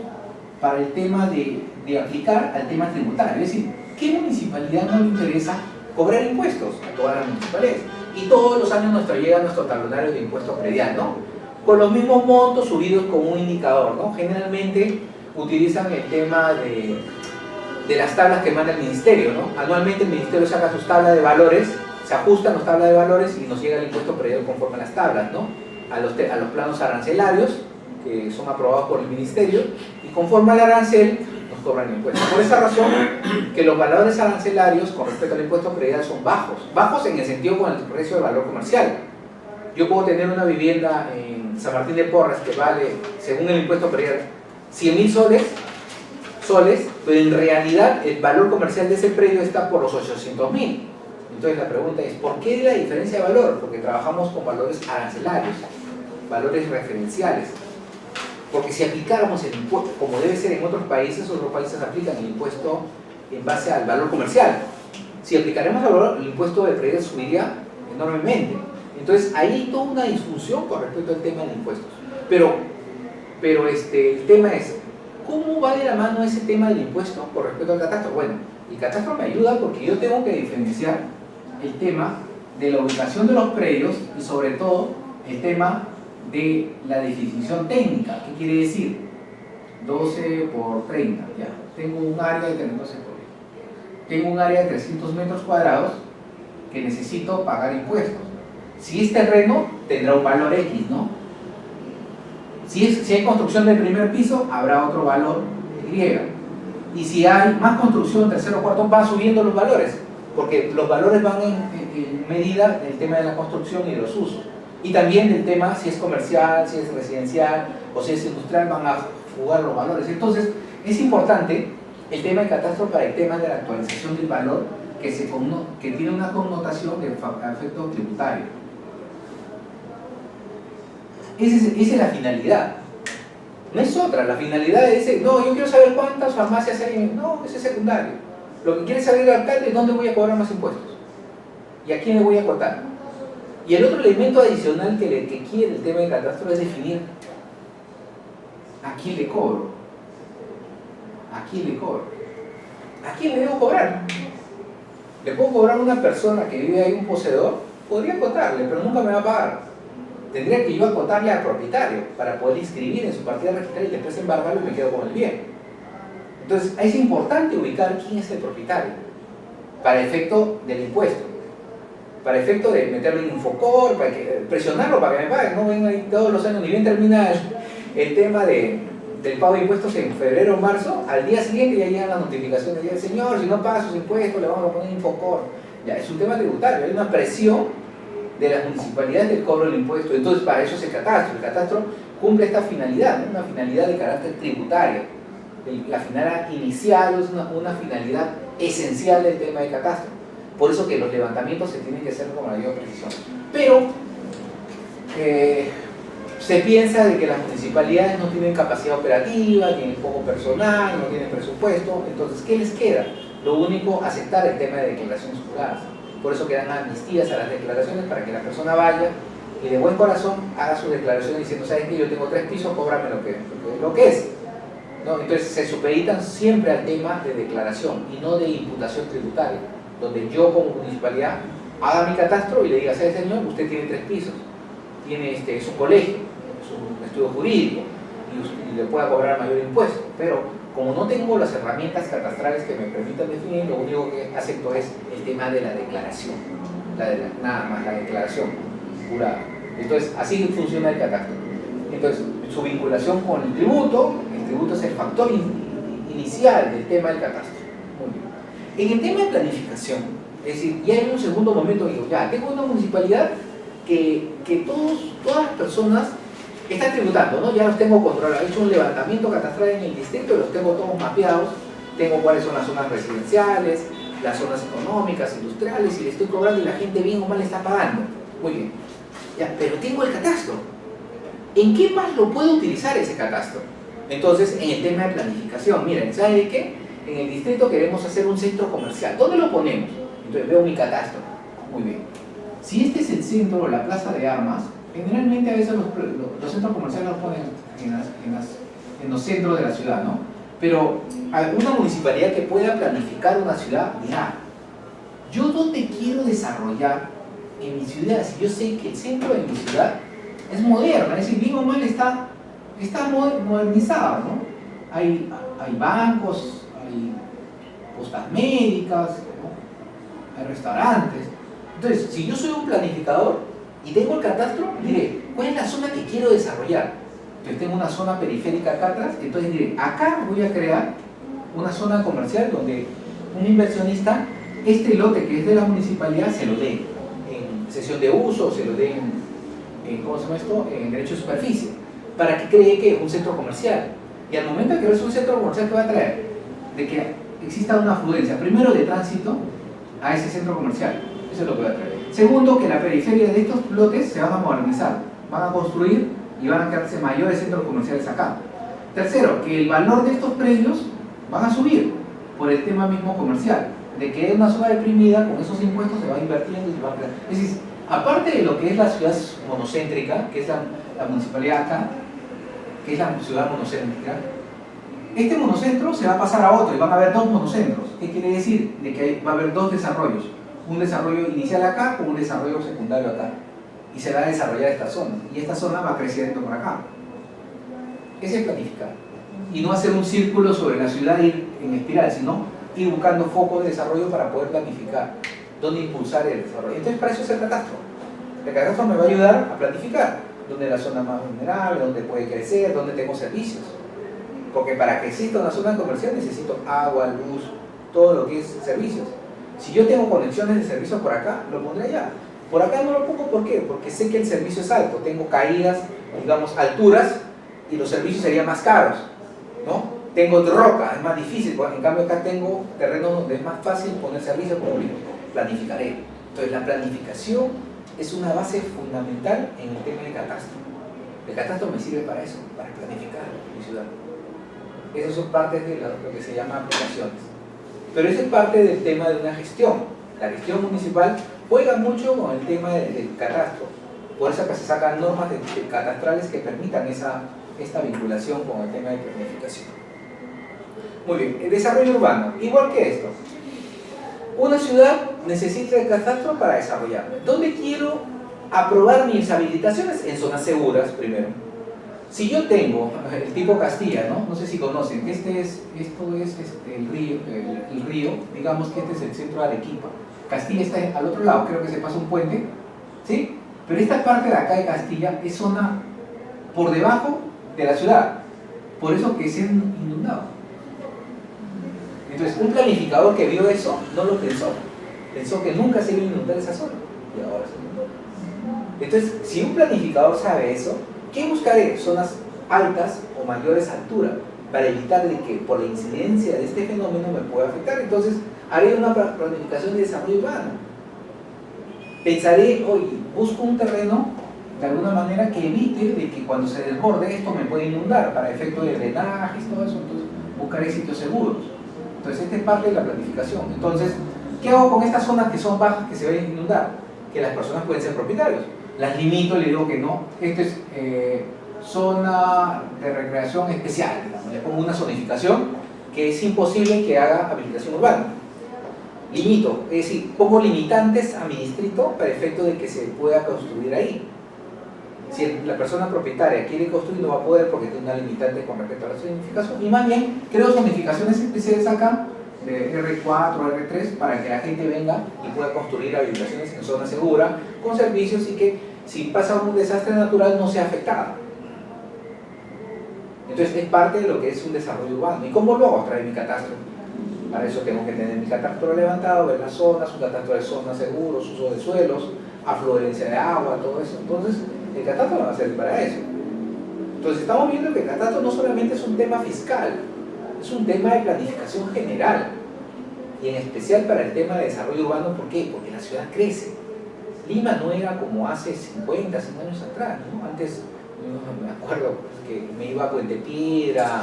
Speaker 1: para el tema de aplicar al tema tributario. Es decir, ¿qué municipalidad no le interesa cobrar impuestos? A todas las municipalidades. Y todos los años nos llega nuestro talonario de impuestos predial, ¿no? Con los mismos montos subidos con un indicador, ¿no? Generalmente utilizan el tema de las tablas que manda el ministerio, ¿no? Anualmente el ministerio saca sus tablas de valores, se ajustan las tablas de valores y nos llega el impuesto predial conforme a las tablas, ¿no? A los planos arancelarios que son aprobados por el ministerio y conforme al arancel nos cobran impuestos. Por esa razón que los valores arancelarios con respecto al impuesto predial son bajos en el sentido con el precio de valor comercial. Yo puedo tener una vivienda en San Martín de Porres que vale, según el impuesto predial, 100.000 soles, pero en realidad el valor comercial de ese predio está por los 800.000. Entonces la pregunta es, ¿por qué la diferencia de valor? Porque trabajamos con valores arancelarios, valores referenciales. Porque si aplicáramos el impuesto, como debe ser en otros países aplican el impuesto en base al valor comercial. Si aplicaremos el impuesto de predial subiría enormemente. Entonces ahí hay toda una discusión con respecto al tema de impuestos. Pero el tema es, ¿cómo va de la mano ese tema del impuesto con respecto al catastro? Bueno, el catastro me ayuda porque yo tengo que diferenciar el tema de la ubicación de los predios y sobre todo el tema de la definición técnica. ¿Qué quiere decir? 12 por 30, ya. Tengo un área de 300 metros cuadrados que necesito pagar impuestos. Si es terreno, tendrá un valor X, ¿no? Si hay construcción del primer piso, habrá otro valor Y. Y si hay más construcción, tercero o cuarto, van subiendo los valores. porque los valores van en medida del tema de la construcción y de los usos. Y también del tema si es comercial, si es residencial o si es industrial, van a jugar los valores. Entonces, es importante el tema del catastro para el tema de la actualización del valor que tiene una connotación de efecto tributario. Esa es la finalidad. No es otra, la finalidad es, no, yo quiero saber cuántas farmacias hay, no, ese es secundario. Lo que quiere saber el alcalde es dónde voy a cobrar más impuestos y a quién le voy a acotar. Y el otro elemento adicional que quiere el tema del catastro es definir a quién le cobro, a quién le cobro, a quién le debo cobrar. Le puedo cobrar a una persona que vive ahí, un poseedor, podría acotarle, pero nunca me va a pagar. Tendría que yo acotarle al propietario para poder inscribir en su partida registral y después embargarlo y me quedo con el bien. Entonces es importante ubicar quién es el propietario para efecto del impuesto, para efecto de meterlo en Infocor, para presionarlo para que me pague. No venga ahí todos los años, ni bien termina el tema del pago de impuestos en febrero o marzo, al día siguiente ya llegan las notificaciones, ya, señor, si no paga sus impuestos le vamos a poner Infocor. Ya, es un tema tributario, hay una presión de las municipalidades del cobro del impuesto. Entonces para eso es el catastro cumple esta finalidad, ¿no? Una finalidad de carácter tributario. La finalidad inicial es una finalidad esencial del tema de catastro. Por eso que los levantamientos se tienen que hacer con mayor precisión. Pero se piensa de que las municipalidades no tienen capacidad operativa, tienen poco personal, no tienen presupuesto. Entonces, ¿qué les queda? Lo único, aceptar el tema de declaraciones juradas. Por eso quedan amnistías a las declaraciones para que la persona vaya y de buen corazón haga su declaración diciendo, ¿sabes qué? Yo tengo 3 pisos, cóbrame lo que es. ¿No? Entonces se supeditan siempre al tema de declaración y no de imputación tributaria, donde yo como municipalidad haga mi catastro y le diga, ¿sabe señor? Usted tiene 3 pisos, tiene es un colegio, es un estudio jurídico y le pueda cobrar mayor impuesto, pero como no tengo las herramientas catastrales que me permitan definir, lo único que acepto es el tema de la declaración, nada más, la declaración jurada. Entonces así funciona el catastro. Entonces su vinculación con el tributo es el factor inicial del tema del catastro. Muy bien. En el tema de planificación, es decir, ya en un segundo momento digo, ya tengo una municipalidad que todas las personas están tributando, ¿no? Ya los tengo controlados, he hecho un levantamiento catastral en el distrito y los tengo todos mapeados, tengo cuáles son las zonas residenciales, las zonas económicas, industriales, y le estoy cobrando y la gente bien o mal está pagando. Muy bien. Ya, pero tengo el catastro. ¿En qué más lo puedo utilizar ese catastro? Entonces, en el tema de planificación, miren, ¿saben qué? En el distrito queremos hacer un centro comercial. ¿Dónde lo ponemos? Entonces veo mi catastro. Muy bien. Si este es el centro o la plaza de armas, generalmente a veces los centros comerciales los ponen en los centros de la ciudad, ¿no? Pero una municipalidad que pueda planificar una ciudad, dirá, ¿yo dónde quiero desarrollar en mi ciudad? Si yo sé que el centro de mi ciudad es moderna, es decir, bien o mal está modernizado, ¿no? Hay bancos, hay postas médicas, ¿no? Hay restaurantes. Entonces, si yo soy un planificador y tengo el catastro, diré, ¿cuál es la zona que quiero desarrollar? Yo tengo una zona periférica acá atrás, entonces diré, acá voy a crear una zona comercial donde un inversionista, este lote que es de la municipalidad, se lo dé en cesión de uso, se lo dé ¿cómo se llama esto? En derecho de superficie, para que cree que es un centro comercial. Y al momento de que es un centro comercial, ¿qué va a traer? De que exista una afluencia, primero de tránsito a ese centro comercial, eso es lo que va a traer. Segundo, que la periferia de estos lotes se van a modernizar, van a construir y van a quedarse mayores centros comerciales acá. Tercero, que el valor de estos predios van a subir por el tema mismo comercial, de que es una zona deprimida, con esos impuestos se va invirtiendo y se va a crear. Es decir, aparte de lo que es la ciudad monocéntrica, que es la municipalidad acá, que es la ciudad monocéntrica, este monocentro se va a pasar a otro y van a haber 2 monocentros. ¿Qué quiere decir? De que va a haber 2 desarrollos, un desarrollo inicial acá con un desarrollo secundario acá, y se va a desarrollar esta zona, y esta zona va creciendo por acá. Ese es planificar, y no hacer un círculo sobre la ciudad ir en espiral, sino ir buscando focos de desarrollo para poder planificar dónde impulsar el desarrollo. Entonces para eso es el catastro. El catastro me va a ayudar a planificar dónde es la zona más vulnerable, dónde puede crecer, dónde tengo servicios. Porque para que exista una zona comercial necesito agua, luz, todo lo que es servicios. Si yo tengo conexiones de servicio por acá, lo pondré allá. Por acá no lo pongo, ¿por qué? Porque sé que el servicio es alto, tengo caídas, digamos, alturas, y los servicios serían más caros, ¿no? Tengo roca, es más difícil, porque en cambio acá tengo terreno donde es más fácil poner servicio público. Planificaré. Entonces la planificación es una base fundamental en el tema de catastro. El catastro me sirve para eso, para planificar mi ciudad. Esas son partes de lo que se llama aplicaciones. Pero eso es parte del tema de una gestión. La gestión municipal juega mucho con el tema del catastro. Por eso que se sacan normas catastrales que permitan esta vinculación con el tema de planificación. Muy bien, el desarrollo urbano, igual que esto. Una ciudad necesita el catastro para desarrollarla. ¿Dónde quiero aprobar mis habilitaciones? En zonas seguras, primero. Si yo tengo el tipo Castilla, no sé si conocen, esto es el río, digamos que este es el centro de Arequipa. Castilla está al otro lado, creo que se pasa un puente, ¿sí? Pero esta parte de acá de Castilla es zona por debajo de la ciudad, por eso que se han inundado. Entonces, un planificador que vio eso no lo pensó que nunca se iba a inundar esa zona, y ahora se inundó. Entonces, si un planificador sabe eso, ¿qué buscaré? Zonas altas o mayores alturas para evitar de que por la incidencia de este fenómeno me pueda afectar. Entonces, haré una planificación de desarrollo urbano. Pensaré, oye, busco un terreno de alguna manera que evite de que cuando se desborde esto me pueda inundar para efectos de drenajes, todo eso. Entonces, buscaré sitios seguros. Entonces, esta es parte de la planificación. Entonces, ¿qué hago con estas zonas que son bajas que se vayan a inundar? Que las personas pueden ser propietarios. Las limito, le digo que no. Esto es zona de recreación especial, digamos. Le pongo una zonificación que es imposible que haga habilitación urbana. Limito, es decir, pongo limitantes a mi distrito para efecto de que se pueda construir ahí. Si la persona propietaria quiere construir, no va a poder porque tiene una limitante con respecto a la zonificación. Y más bien, creo zonificaciones especiales acá, de R4 o R3, para que la gente venga y pueda construir habilitaciones en zona segura, con servicios, y que si pasa un desastre natural no sea afectada. Entonces es parte de lo que es un desarrollo urbano. ¿Y cómo lo hago? Traer mi catastro. Para eso tengo que tener mi catastro levantado, ver las zonas, un catastro de zonas seguros, uso de suelos, afluencia de agua, todo eso. Entonces el catastro va a servir para eso. Entonces estamos viendo que el catastro no solamente es un tema fiscal, es un tema de planificación general, y en especial para el tema de desarrollo urbano. ¿Por qué? Porque la ciudad crece. Lima no era como hace 50, 100 años atrás, ¿no? Antes, me acuerdo que me iba a Puente Piedra,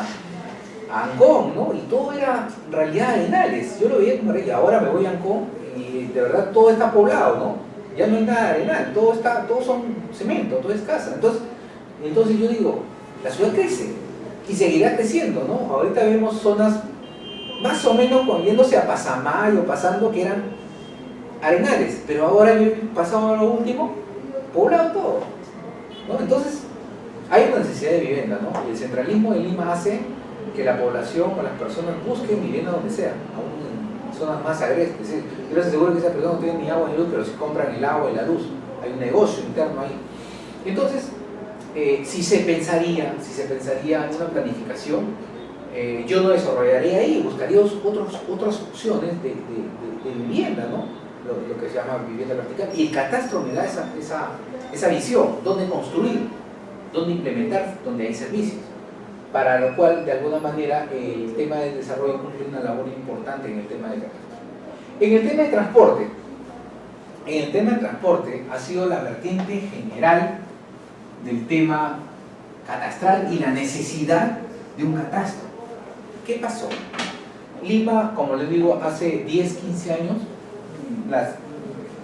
Speaker 1: a Ancón, ¿no? Y todo era en realidad arenales. Yo lo veía como arenal. Ahora me voy a Ancón y de verdad todo está poblado, ¿no? Ya no hay nada arenal, todo son cemento, todo es casa. Entonces yo digo, la ciudad crece y seguirá creciendo, ¿no? Ahorita vemos zonas más o menos yéndose a Pasamayo, pasando, que eran arenales, pero ahora yo he pasado a lo último, poblado todo, ¿no? Entonces hay una necesidad de vivienda, ¿no? Y el centralismo de Lima hace que la población o las personas busquen vivienda donde sea, aún en zonas más agrestes. Yo les aseguro que esas personas no tienen ni agua ni luz, pero sí compran el agua y la luz. Hay un negocio interno ahí. Entonces, si se pensaría en una planificación, yo no desarrollaría ahí, buscaría otras opciones de vivienda, ¿no? Lo que se llama vivienda vertical. Y el catastro me da esa visión, dónde construir, dónde implementar, dónde hay servicios. Para lo cual, de alguna manera, el tema del desarrollo cumple una labor importante en el tema del catastro. En el tema de transporte ha sido la vertiente general del tema catastral y la necesidad de un catastro. ¿Qué pasó? Lima, como les digo, hace 10, 15 años,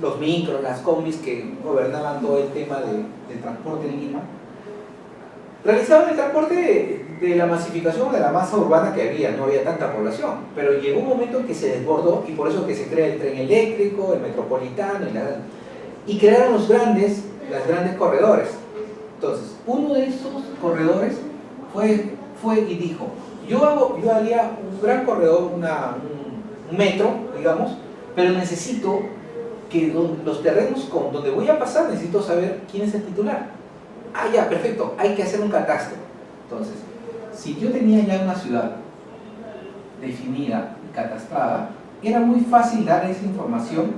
Speaker 1: los micros, las combis que gobernaban todo el tema del transporte en Lima, realizaban el transporte de la masificación de la masa urbana que había. No había tanta población, pero llegó un momento en que se desbordó, y por eso que se crea el tren eléctrico, el metropolitano, y crearon los grandes corredores. Entonces, uno de esos corredores fue y dijo, yo haría un gran corredor, un metro, digamos, pero necesito que los terrenos donde voy a pasar, necesito saber quién es el titular. Ah, ya, perfecto, hay que hacer un catastro. Entonces, si yo tenía ya una ciudad definida y catastrada, era muy fácil dar esa información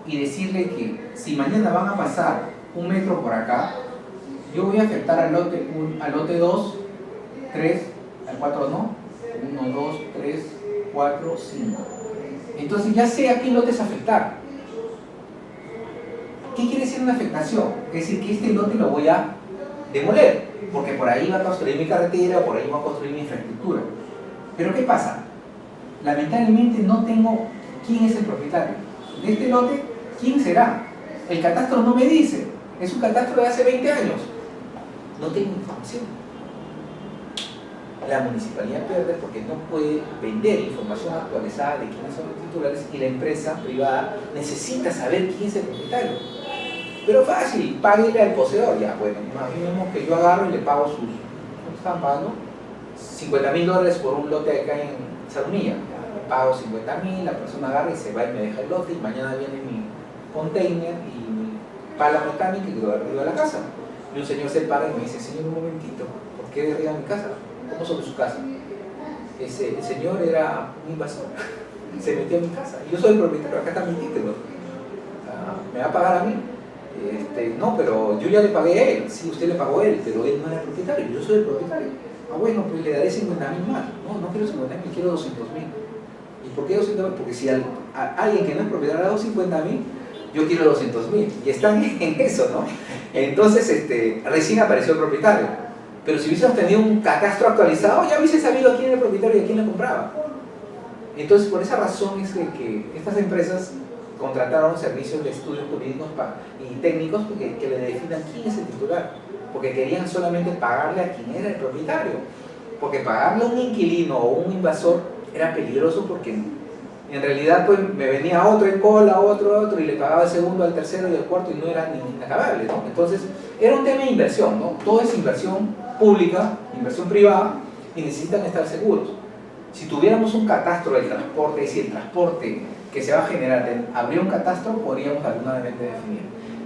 Speaker 1: y decirle que si mañana van a pasar 1 metro por acá, yo voy a afectar al lote 2, 3, al 4 no, 1, 2, 3, 4, 5. Entonces ya sé a qué lotes afectar. ¿Qué quiere decir una afectación? Es decir, que este lote lo voy a demoler, porque por ahí va a construir mi carretera, por ahí va a construir mi infraestructura. Pero ¿qué pasa? Lamentablemente no tengo quién es el propietario de este lote. ¿Quién será? El catastro no me dice. Es un catastro de hace 20 años. No tengo información. La municipalidad pierde porque no puede vender información actualizada de quiénes son los titulares, y la empresa privada necesita saber quién es el propietario. Pero fácil, páguele al poseedor. Ya, bueno, imaginemos que yo agarro y le pago sus... ¿Cuánto están pagando? $50.000 por un lote acá en Salomilla. Le pago 50.000, la persona agarra y se va y me deja el lote, y mañana viene mi container y mi pala mecánica y lo arriba de la casa. Y un señor se para y me dice: señor, un momentito, ¿por qué arriba de mi casa? ¿Cómo sobre su casa? El señor era un invasor, se metió en mi casa. Y yo soy el propietario, acá está mi título. ¿Me va a pagar a mí? No, pero yo ya le pagué a él. Sí, usted le pagó a él, pero él no era el propietario, yo soy el propietario. Bueno, pues le daré 50.000 más. No quiero 50.000, quiero 200.000. ¿Y por qué 200.000? Porque si alguien que no es propietario ha dado 50.000, yo quiero 200.000. Y están en eso, ¿no? Entonces, recién apareció el propietario. Pero si hubiésemos tenido un catastro actualizado, ya hubiese sabido quién era el propietario y a quién le compraba. Entonces, por esa razón es que estas empresas contrataron servicios de estudios jurídicos y técnicos que le definan quién es el titular, porque querían solamente pagarle a quien era el propietario, porque pagarle a un inquilino o un invasor era peligroso, porque en realidad pues me venía otro en cola, otro, y le pagaba el segundo, al tercero y al cuarto, y no era ni inacabable, ¿no? Entonces era un tema de inversión, ¿no? Todo es inversión pública, inversión privada, y necesitan estar seguros. Si tuviéramos un catastro del transporte, es decir, el transporte que se va a generar, habría un catastro, podríamos algunamente definir.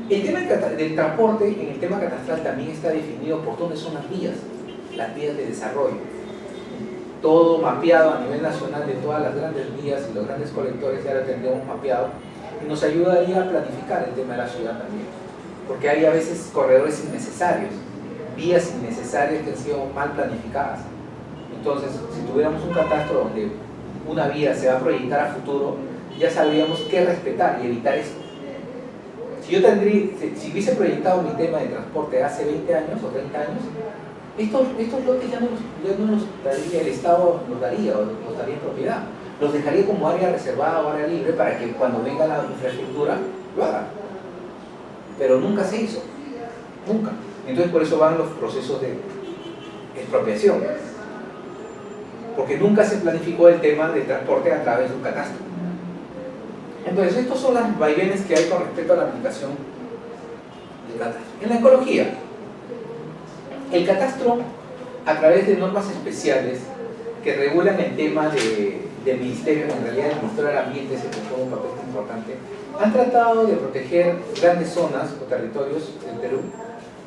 Speaker 1: El tema del transporte, en el tema catastral también está definido por dónde son las vías de desarrollo. Todo mapeado a nivel nacional de todas las grandes vías y los grandes colectores, ya lo tendríamos mapeado, y nos ayudaría a planificar el tema de la ciudad también, porque hay a veces corredores innecesarios, vías innecesarias que han sido mal planificadas. Entonces, si tuviéramos un catastro donde una vía se va a proyectar a futuro, ya sabríamos qué respetar y evitar esto. Si hubiese proyectado mi tema de transporte hace 20 años o 30 años, estos lotes ya no los daría el Estado, los daría en propiedad. Los dejaría como área reservada o área libre para que cuando venga la infraestructura lo haga. Pero nunca se hizo, nunca. Entonces por eso van los procesos de expropiación, porque nunca se planificó el tema del transporte a través de un catastro. Entonces estos son los vaivenes que hay con respecto a la aplicación del catastro. En la ecología, el catastro, a través de normas especiales que regulan el tema del ministerio, en realidad el Ministerio del Ambiente se juega un papel importante, han tratado de proteger grandes zonas o territorios del Perú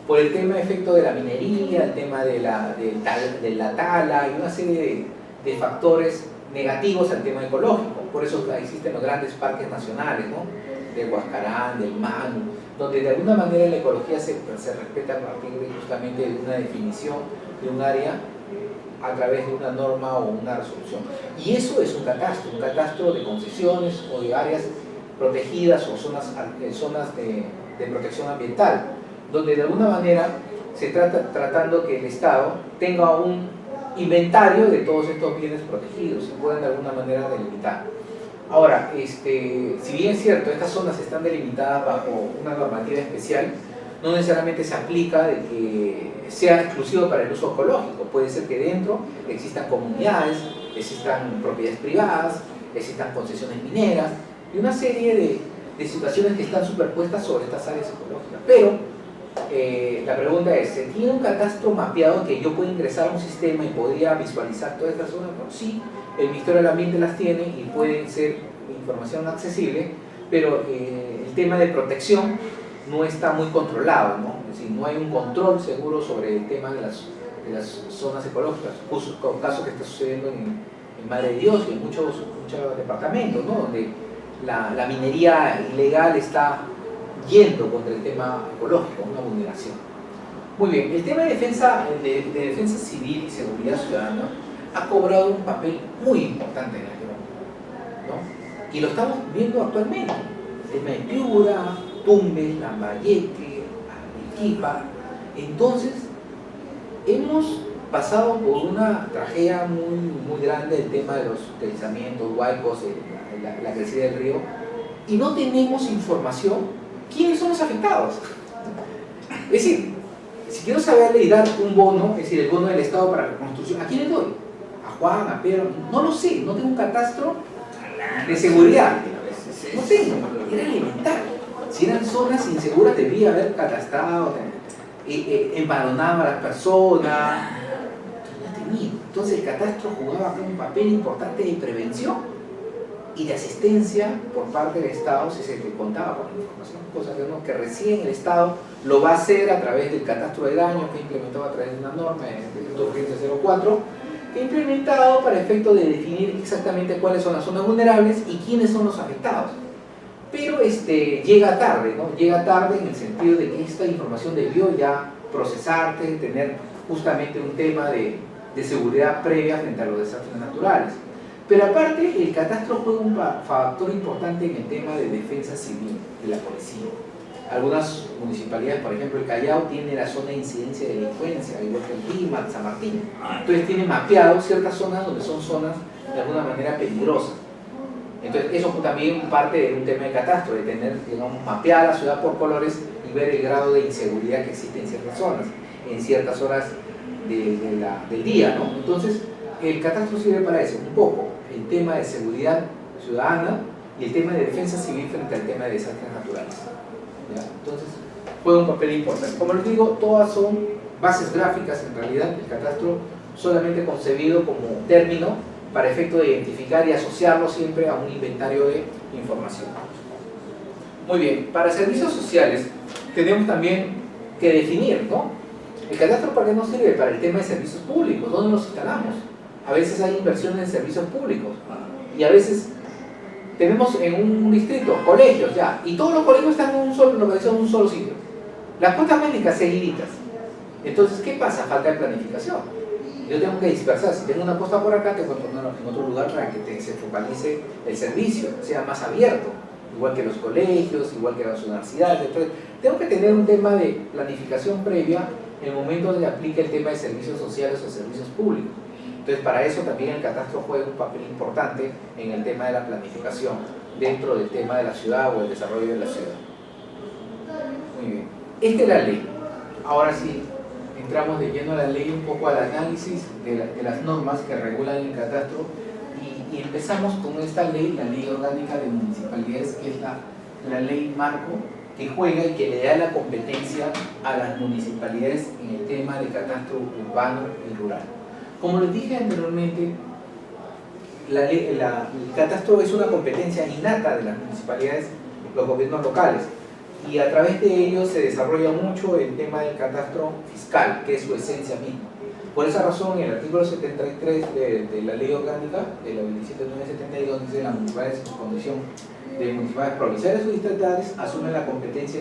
Speaker 1: por el tema de efecto de la minería, el tema de la tala y una serie de factores negativos al tema ecológico. Por eso existen los grandes parques nacionales, ¿no? De Huascarán, del Manu, donde de alguna manera la ecología se respeta a partir justamente de una definición de un área a través de una norma o una resolución. Y eso es un catastro de concesiones o de áreas protegidas o zonas de protección ambiental, donde de alguna manera se trata tratando que el Estado tenga un inventario de todos estos bienes protegidos y puedan de alguna manera delimitar. Ahora, si bien es cierto, estas zonas están delimitadas bajo una normativa especial, no necesariamente se aplica de que sea exclusivo para el uso ecológico. Puede ser que dentro existan comunidades, existan propiedades privadas, existan concesiones mineras y una serie de situaciones que están superpuestas sobre estas áreas ecológicas. Pero la pregunta es, ¿se tiene un catastro mapeado que yo pueda ingresar a un sistema y podría visualizar todas estas zonas? Bueno, sí, el Ministerio del Ambiente las tiene y pueden ser información accesible, pero el tema de protección no está muy controlado, ¿no? Es decir, no hay un control seguro sobre el tema de las zonas ecológicas, caso que está sucediendo en Madre de Dios y en muchos departamentos, ¿no? Donde la minería ilegal está yendo contra el tema ecológico, una vulneración. Muy bien, el tema de defensa civil y seguridad ciudadana ha cobrado un papel muy importante en el tema, ¿no? Y lo estamos viendo actualmente. El tema de Piura, Tumbes, Lambayeque, Arequipa. Entonces, hemos pasado por una tragedia muy grande, el tema de los deslizamientos, huaicos, la crecida del río, y no tenemos información quiénes son los afectados. Es decir, si quiero saberle y dar un bono, es decir, el bono del Estado para reconstrucción, ¿a quién le doy? ¿A Juan, a Pedro? No lo sé, no tengo un catastro de seguridad. No tengo, era elemental. Si eran zonas inseguras, debía haber catastrado, empadronado a las personas. Entonces el catastro jugaba un papel importante de prevención y de asistencia por parte del Estado si se contaba con la información, cosa que recién el Estado lo va a hacer a través del catastro de daños que ha implementado a través de una norma, el decreto 2004, que ha implementado para efecto de definir exactamente cuáles son las zonas vulnerables y quiénes son los afectados. Pero llega tarde, ¿no? Llega tarde en el sentido de que esta información debió ya procesarse, tener justamente un tema de seguridad previa frente a los desastres naturales. Pero aparte, el catastro juega un factor importante en el tema de defensa civil de la policía. Algunas municipalidades, por ejemplo el Callao, tiene la zona de incidencia de delincuencia, igual que el Lima, San Martín. Entonces tiene mapeado ciertas zonas donde son zonas de alguna manera peligrosas. Entonces eso también parte de un tema de catastro, de tener, digamos, mapeada la ciudad por colores y ver el grado de inseguridad que existe en ciertas zonas, en ciertas horas del día, ¿no? Entonces el catastro sirve para eso, un poco, el tema de seguridad ciudadana y el tema de defensa civil frente al tema de desastres naturales, ¿ya? Entonces juega un papel importante. Como les digo, todas son bases gráficas en realidad, el catastro solamente concebido como término para efecto de identificar y asociarlo siempre a un inventario de información. Muy bien, para servicios sociales tenemos también que definir, ¿no? El catastro, ¿para qué nos sirve? Para el tema de servicios públicos. ¿Dónde los instalamos? A veces hay inversiones en servicios públicos y a veces tenemos en un distrito colegios ya, y todos los colegios están en localizados en un solo sitio. Las cuentas médicas seguiditas. Entonces, ¿qué pasa? Falta de planificación. Yo tengo que dispersar. Si tengo una posta por acá, tengo que ponerla en otro lugar para que se focalice el servicio, sea más abierto, igual que los colegios, igual que las universidades. Entonces, tengo que tener un tema de planificación previa en el momento donde aplique el tema de servicios sociales o servicios públicos. Entonces, para eso también el catastro juega un papel importante en el tema de la planificación dentro del tema de la ciudad o el desarrollo de la ciudad. Muy bien. Esta es la ley. Ahora sí, entramos de lleno a la ley, un poco al análisis de las normas que regulan el catastro y empezamos con esta ley, la Ley Orgánica de Municipalidades, que es la ley marco que juega y que le da la competencia a las municipalidades en el tema de catastro urbano y rural. Como les dije anteriormente, el catastro es una competencia innata de las municipalidades, los gobiernos locales, y a través de ellos se desarrolla mucho el tema del catastro fiscal, que es su esencia misma. Por esa razón, el artículo 73 de la Ley Orgánica de la 27972 dice que las municipalidades en su condición de municipalidades provinciales o distritales asumen la competencia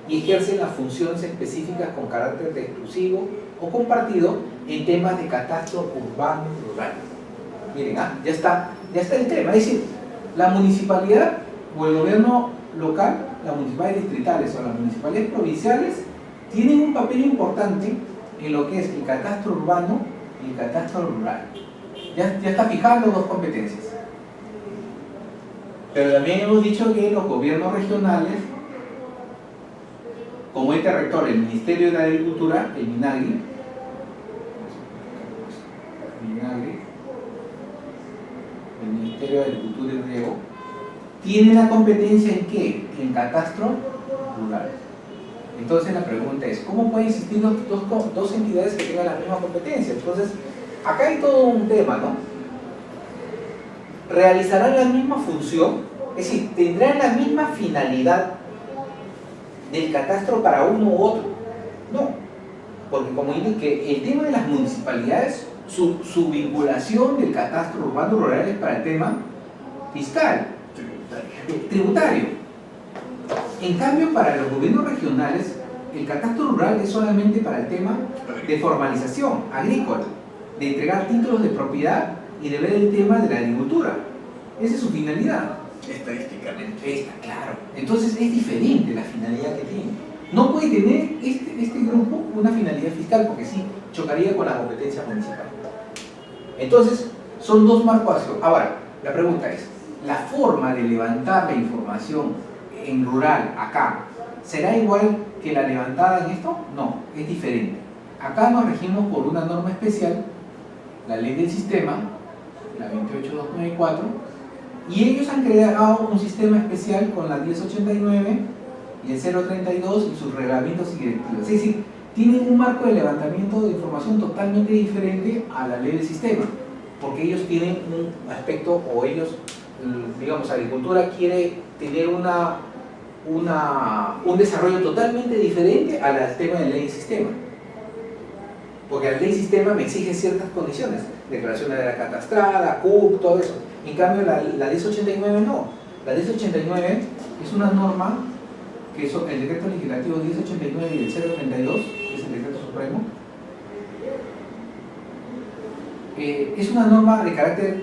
Speaker 1: y ejercen las funciones específicas con carácter exclusivo o compartido en temas de catastro urbano y rural. Miren, ya está el tema, es decir, la municipalidad o el gobierno local, las municipalidades distritales o las municipalidades provinciales tienen un papel importante en lo que es el catastro urbano y el catastro rural. Ya está fijando dos competencias. Pero también hemos dicho que los gobiernos regionales, como ente rector, el Ministerio de la Agricultura, el MINAGRI, el Ministerio de Agricultura y Riego, tiene la competencia en ¿qué? En catastro rural. Entonces la pregunta es, ¿cómo pueden existir dos entidades que tengan la misma competencia? Entonces, acá hay todo un tema, ¿no? ¿Realizarán la misma función? Es decir, ¿tendrán la misma finalidad del catastro para uno u otro? No, porque como indiqué, el tema de las municipalidades su vinculación del catastro urbano rural es para el tema fiscal, tributario. En cambio, para los gobiernos regionales, el catastro rural es solamente para el tema de formalización agrícola, de entregar títulos de propiedad y de ver el tema de la agricultura. Esa es su finalidad.
Speaker 2: Estadísticamente.
Speaker 1: Está claro. Entonces es diferente la finalidad que tiene. No puede tener este grupo una finalidad fiscal porque sí, chocaría con la competencia municipal. Entonces, son dos marcos. Ahora, la pregunta es, ¿la forma de levantar la información en rural, acá, será igual que la levantada en esto? No, es diferente. Acá nos regimos por una norma especial, la ley del sistema, la 28294, y ellos han creado un sistema especial con la 1089 y el 032 y sus reglamentos y directivas. Es decir, tienen un marco de levantamiento de información totalmente diferente a la ley del sistema, porque ellos tienen un aspecto, o ellos, digamos, agricultura quiere tener un desarrollo totalmente diferente al tema de la ley del sistema. Porque la ley del sistema me exige ciertas condiciones, declaración de la catastrada, CUP, todo eso. En cambio, la 1089 no. La 1089 es una norma que es el decreto legislativo 1089 y el 032, que es el decreto supremo, es una norma de carácter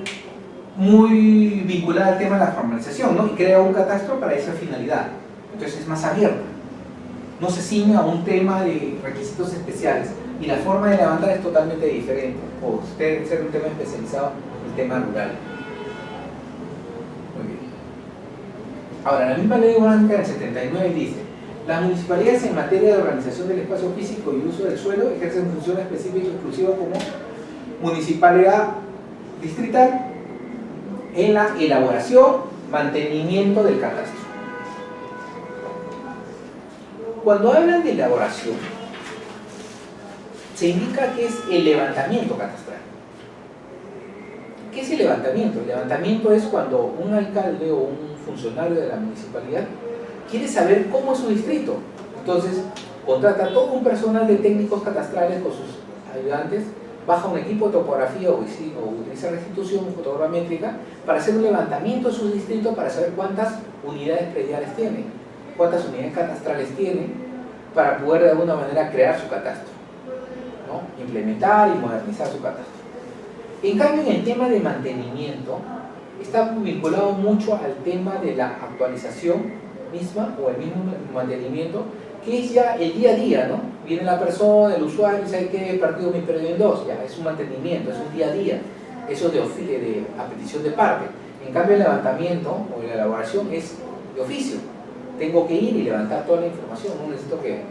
Speaker 1: muy vinculada al tema de la formalización, ¿no? Y crea un catastro para esa finalidad. Entonces es más abierta. No se ciñe a un tema de requisitos especiales. Y la forma de levantar es totalmente diferente. O usted ser un tema especializado en el tema rural. Muy bien. Ahora, la misma ley orgánica del 79 dice: las municipalidades en materia de organización del espacio físico y uso del suelo ejercen función específica y exclusiva como municipalidad distrital en la elaboración, mantenimiento del catastro. Cuando hablan de elaboración, se indica que es el levantamiento catastral. ¿Qué es el levantamiento? El levantamiento es cuando un alcalde o un funcionario de la municipalidad quiere saber cómo es su distrito. Entonces, contrata a todo un personal de técnicos catastrales con sus ayudantes, baja un equipo de topografía o utiliza restitución fotogramétrica para hacer un levantamiento de su distrito para saber cuántas unidades prediales tiene, cuántas unidades catastrales tiene, para poder de alguna manera crear su catastro, ¿no? Implementar y modernizar su catastro. En cambio, en el tema de mantenimiento, está vinculado mucho al tema de la actualización misma o el mismo mantenimiento, que es ya el día a día, ¿no? Viene la persona, el usuario, ¿sabe qué? Partido mi perdido en dos, ya es un mantenimiento, es un día a día, eso a petición de parte. En cambio, el levantamiento o la elaboración es de oficio, tengo que ir y levantar toda la información, no necesito que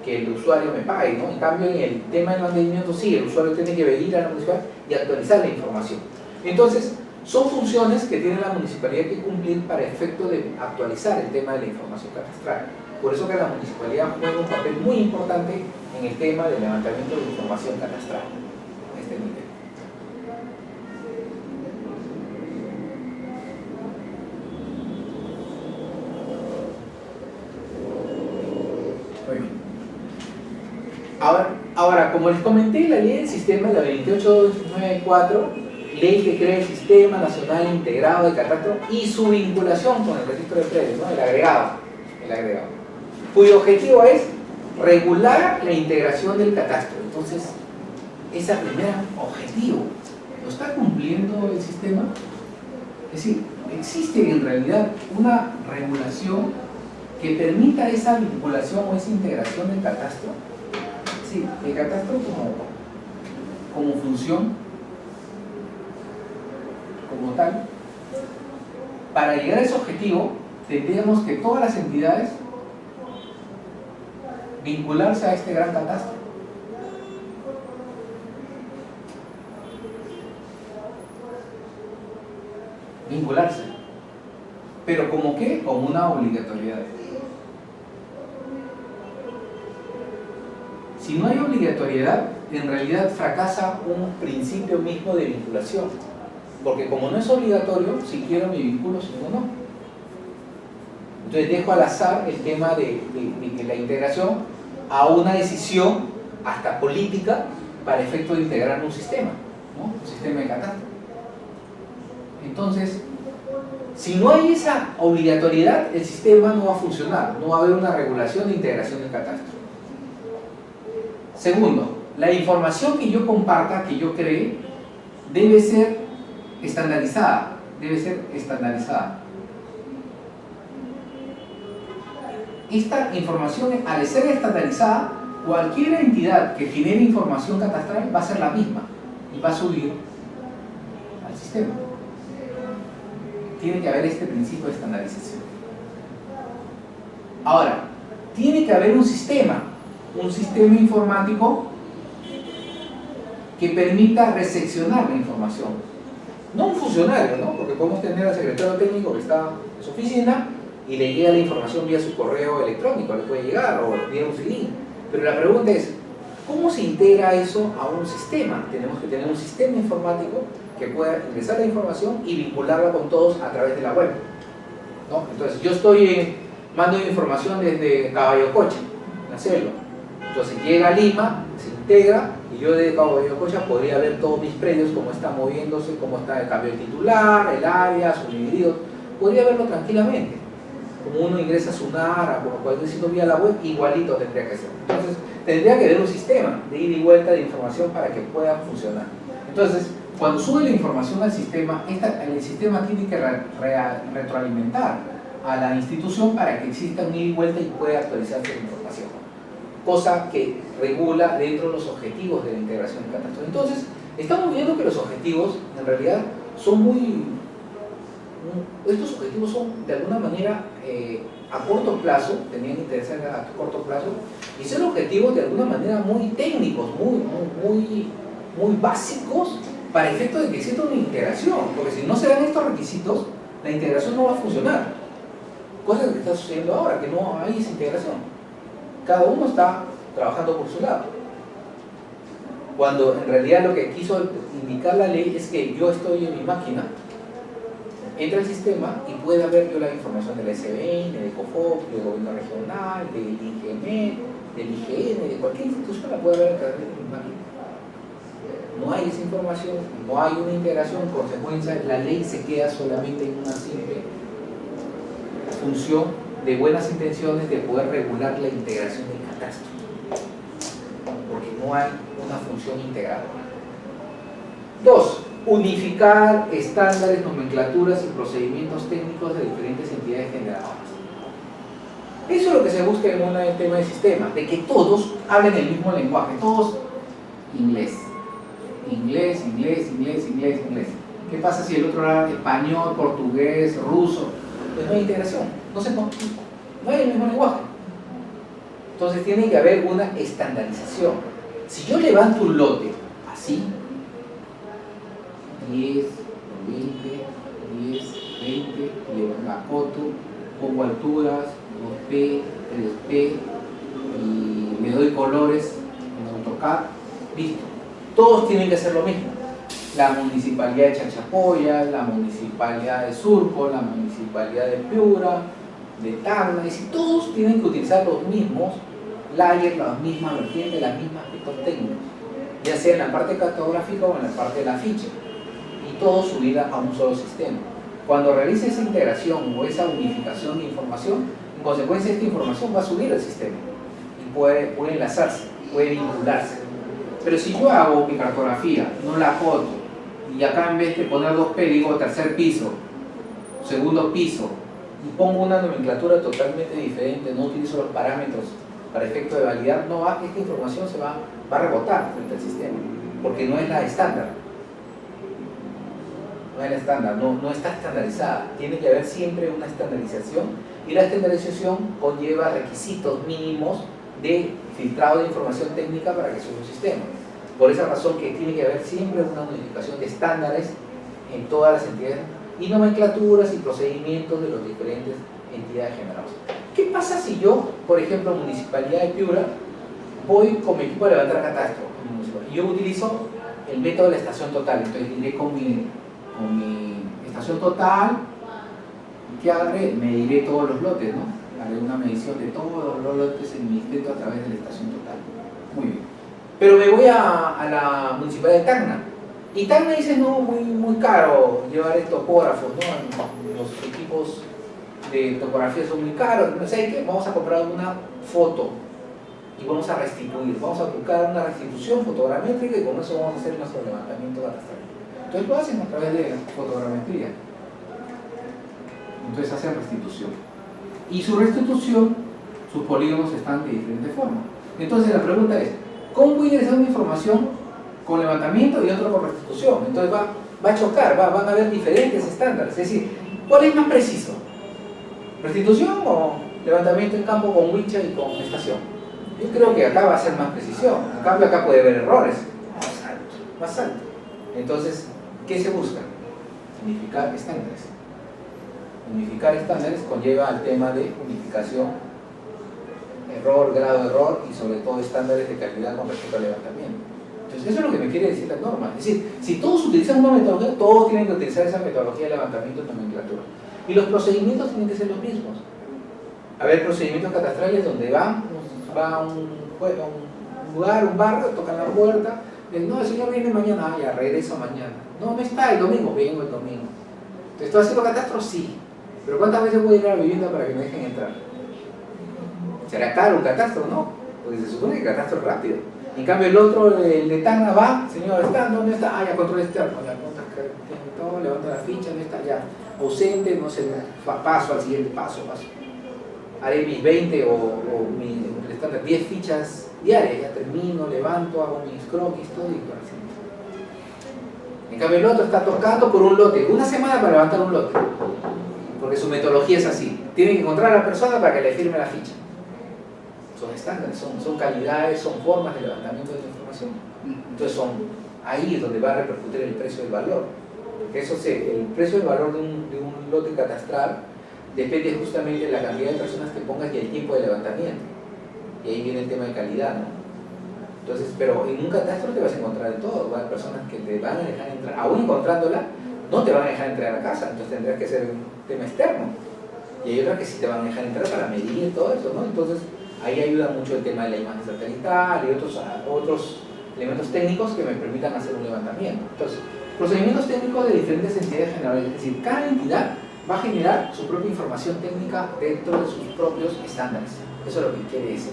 Speaker 1: el usuario me pague, ¿no? En cambio, en el tema del mantenimiento, sí, el usuario tiene que venir a la municipalidad y actualizar la información. Entonces, son funciones que tiene la municipalidad que cumplir para efecto de actualizar el tema de la información catastral. Por eso que la municipalidad juega un papel muy importante en el tema del levantamiento de información catastral a este nivel. Muy bien. Ahora, como les comenté, la ley del sistema, la 28294, ley que crea el Sistema Nacional Integrado de Catastro y su vinculación con el registro de predios, ¿no? El agregado, cuyo objetivo es regular la integración del catastro. Entonces, ese primer objetivo, ¿lo está cumpliendo el sistema? Es decir, existe en realidad una regulación que permita esa vinculación o esa integración del catastro. Sí, el catastro como función, como tal. Para llegar a ese objetivo, tendríamos que todas las entidades vincularse a este gran catastro. Vincularse. ¿Pero como qué? Como una obligatoriedad. Si no hay obligatoriedad, en realidad fracasa un principio mismo de vinculación. Porque como no es obligatorio, si quiero me vinculo, si no, no. Entonces dejo al azar el tema de la integración a una decisión hasta política para efecto de integrar un sistema. ¿no? Un sistema de catastro. Entonces, si no hay esa obligatoriedad, el sistema no va a funcionar, no va a haber una regulación de integración del catastro. Segundo, la información que yo comparta, que yo cree, debe ser estandarizada. Debe ser estandarizada. Esta información, al ser estandarizada, cualquier entidad que genere información catastral va a ser la misma y va a subir al sistema. Tiene que haber este principio de estandarización. Ahora, tiene que haber un sistema informático que permita recepcionar la información. No un funcionario, ¿no? Porque podemos tener al secretario técnico que está en su oficina y le llega la información vía su correo electrónico, le puede llegar, o vía un CD. Pero la pregunta es, ¿cómo se integra eso a un sistema? Tenemos que tener un sistema informático que pueda ingresar la información y vincularla con todos a través de la web, ¿no? Entonces, yo mando información desde Caballo Coche, la selva. Entonces llega a Lima, se integra, y yo desde Caballo Coche podría ver todos mis predios, cómo están moviéndose, cómo está el cambio de titular, el área, subdividido. Podría verlo tranquilamente. Como uno ingresa a Sunar, por cualquier sitio vía la web, igualito tendría que ser. Entonces, tendría que haber un sistema de ida y vuelta de información para que pueda funcionar. Entonces, cuando sube la información al sistema, el sistema tiene que retroalimentar a la institución para que exista un ida y vuelta y pueda actualizarse la información. Cosa que regula dentro de los objetivos de la integración de catastro. Entonces, estamos viendo que los objetivos, en realidad, son estos objetivos son, de alguna manera, a corto plazo, tenían interés a corto plazo, y son objetivos, de alguna manera, muy técnicos, muy básicos, para efecto de que exista una integración, porque si no se dan estos requisitos, la integración no va a funcionar. Cosa que está sucediendo ahora, que no hay esa integración. Cada uno está trabajando por su lado. Cuando en realidad lo que quiso indicar la ley es que yo estoy en mi máquina, entra al sistema y pueda ver yo la información de la SBN, de COFOC, del gobierno regional, del IGM, del IGN, de cualquier institución la puede ver a través de mi máquina. No hay esa información, no hay una integración, en consecuencia la ley se queda solamente en una simple función de buenas intenciones de poder regular la integración del catastro, porque no hay una función integradora. 2. Unificar estándares, nomenclaturas y procedimientos técnicos de diferentes entidades generadoras. Eso es lo que se busca en un tema de sistema, de que todos hablen el mismo lenguaje, todos inglés. ¿Qué pasa si el otro habla español, portugués, ruso? Pues no hay integración, no hay el mismo lenguaje. Entonces tiene que haber una estandarización. Si yo levanto un lote así, 10, 20, 10, 20, llevo la foto, pongo alturas, 2P, 3P, y le doy colores en AutoCAD, listo. Todos tienen que hacer lo mismo. La municipalidad de Chachapoyas, la municipalidad de Surco, la municipalidad de Piura, de Tacna, es decir, todos tienen que utilizar los mismos layers, las mismas vertientes, las mismas aspectos técnicos, ya sea en la parte cartográfica o en la parte de la ficha, y todo subida a un solo sistema. Cuando realice esa integración o esa unificación de información, en consecuencia esta información va a subir al sistema y puede enlazarse, puede vincularse. Pero si yo hago mi cartografía, no la foto, y acá en vez de poner 2P digo tercer piso, segundo piso, y pongo una nomenclatura totalmente diferente, no utilizo los parámetros para efecto de validar, esta información se va a rebotar frente al sistema, porque no es la estándar. No está estandarizada. Tiene que haber siempre una estandarización, y la estandarización conlleva requisitos mínimos de filtrado de información técnica para que suba un sistema. Por esa razón que tiene que haber siempre una unificación de estándares en todas las entidades y nomenclaturas y procedimientos de las diferentes entidades generadoras. ¿Qué pasa si yo, por ejemplo, Municipalidad de Piura, voy con mi equipo a levantar catastro? Y yo utilizo el método de la estación total, entonces iré con mi estación total, ¿qué haré? Mediré todos los lotes, ¿no? Haré una medición de todos los lotes en mi distrito a través de la estación total. Muy bien. Pero me voy a la Municipalidad de Tacna Y tal me dice, no, muy caro llevar topógrafos, ¿no? Los equipos de topografía son muy caros. No sé qué, vamos a comprar una foto y vamos a restituir, vamos a buscar una restitución fotogramétrica y con eso vamos a hacer nuestro levantamiento catastral. Entonces lo hacen a través de fotogrametría. Entonces hacen restitución. Y su restitución, sus polígonos están de diferente forma. Entonces la pregunta es, ¿cómo voy a ingresar una información con levantamiento y otro con restitución? Entonces va a chocar, van a haber diferentes estándares. Es decir, ¿cuál es más preciso? ¿Restitución o levantamiento en campo con wincha y con estación? Yo creo que acá va a ser más precisión. En cambio acá puede haber errores. Más alto. Entonces, ¿qué se busca? Unificar estándares. Unificar estándares conlleva al tema de unificación, error, grado de error y sobre todo estándares de calidad con respecto al levantamiento. Entonces eso es lo que me quiere decir la norma. Es decir, si todos utilizan una metodología, todos tienen que utilizar esa metodología de levantamiento y nomenclatura. Y los procedimientos tienen que ser los mismos. A ver, procedimientos catastrales donde va a un lugar, un barrio, tocan la puerta, dicen, no, el señor viene mañana, ya, regreso mañana. No está el domingo, vengo el domingo. Entonces, ¿estoy haciendo catastro? Sí. Pero ¿cuántas veces voy a ir a la vivienda para que me dejen entrar? ¿Será caro un catastro? No, porque se supone que el catastro es rápido. En cambio el otro, el de Tacna, va, señor, ¿está? ¿Dónde está? Ah, ya, control externo, ya, todo, levanta la ficha, ¿dónde está? Ya, ausente, no sé, paso al siguiente, paso. Haré mis 20 o mi estándar 10 fichas diarias, ya termino, levanto, hago mis croquis, todo y por así. En cambio el otro está tocando por un lote, una semana para levantar un lote, porque su metodología es así, tienen que encontrar a la persona para que le firme la ficha. Son estándares, son calidades, son formas de levantamiento de la información. Entonces son ahí donde va a repercutir el precio del valor. Porque el precio del valor de un lote catastral depende justamente de la cantidad de personas que pongas y el tiempo de levantamiento. Y ahí viene el tema de calidad, ¿no? Entonces, pero en un catastro te vas a encontrar de todo. Va a haber personas que te van a dejar entrar, aún encontrándola, no te van a dejar entrar a la casa, entonces tendrás que hacer un tema externo. Y hay otras que sí te van a dejar entrar para medir todo eso, ¿no? Entonces, ahí ayuda mucho el tema de la imagen satelital y otros elementos técnicos que me permitan hacer un levantamiento. Entonces, procedimientos técnicos de diferentes entidades generales, es decir, cada entidad va a generar su propia información técnica dentro de sus propios estándares. Eso es lo que quiere decir.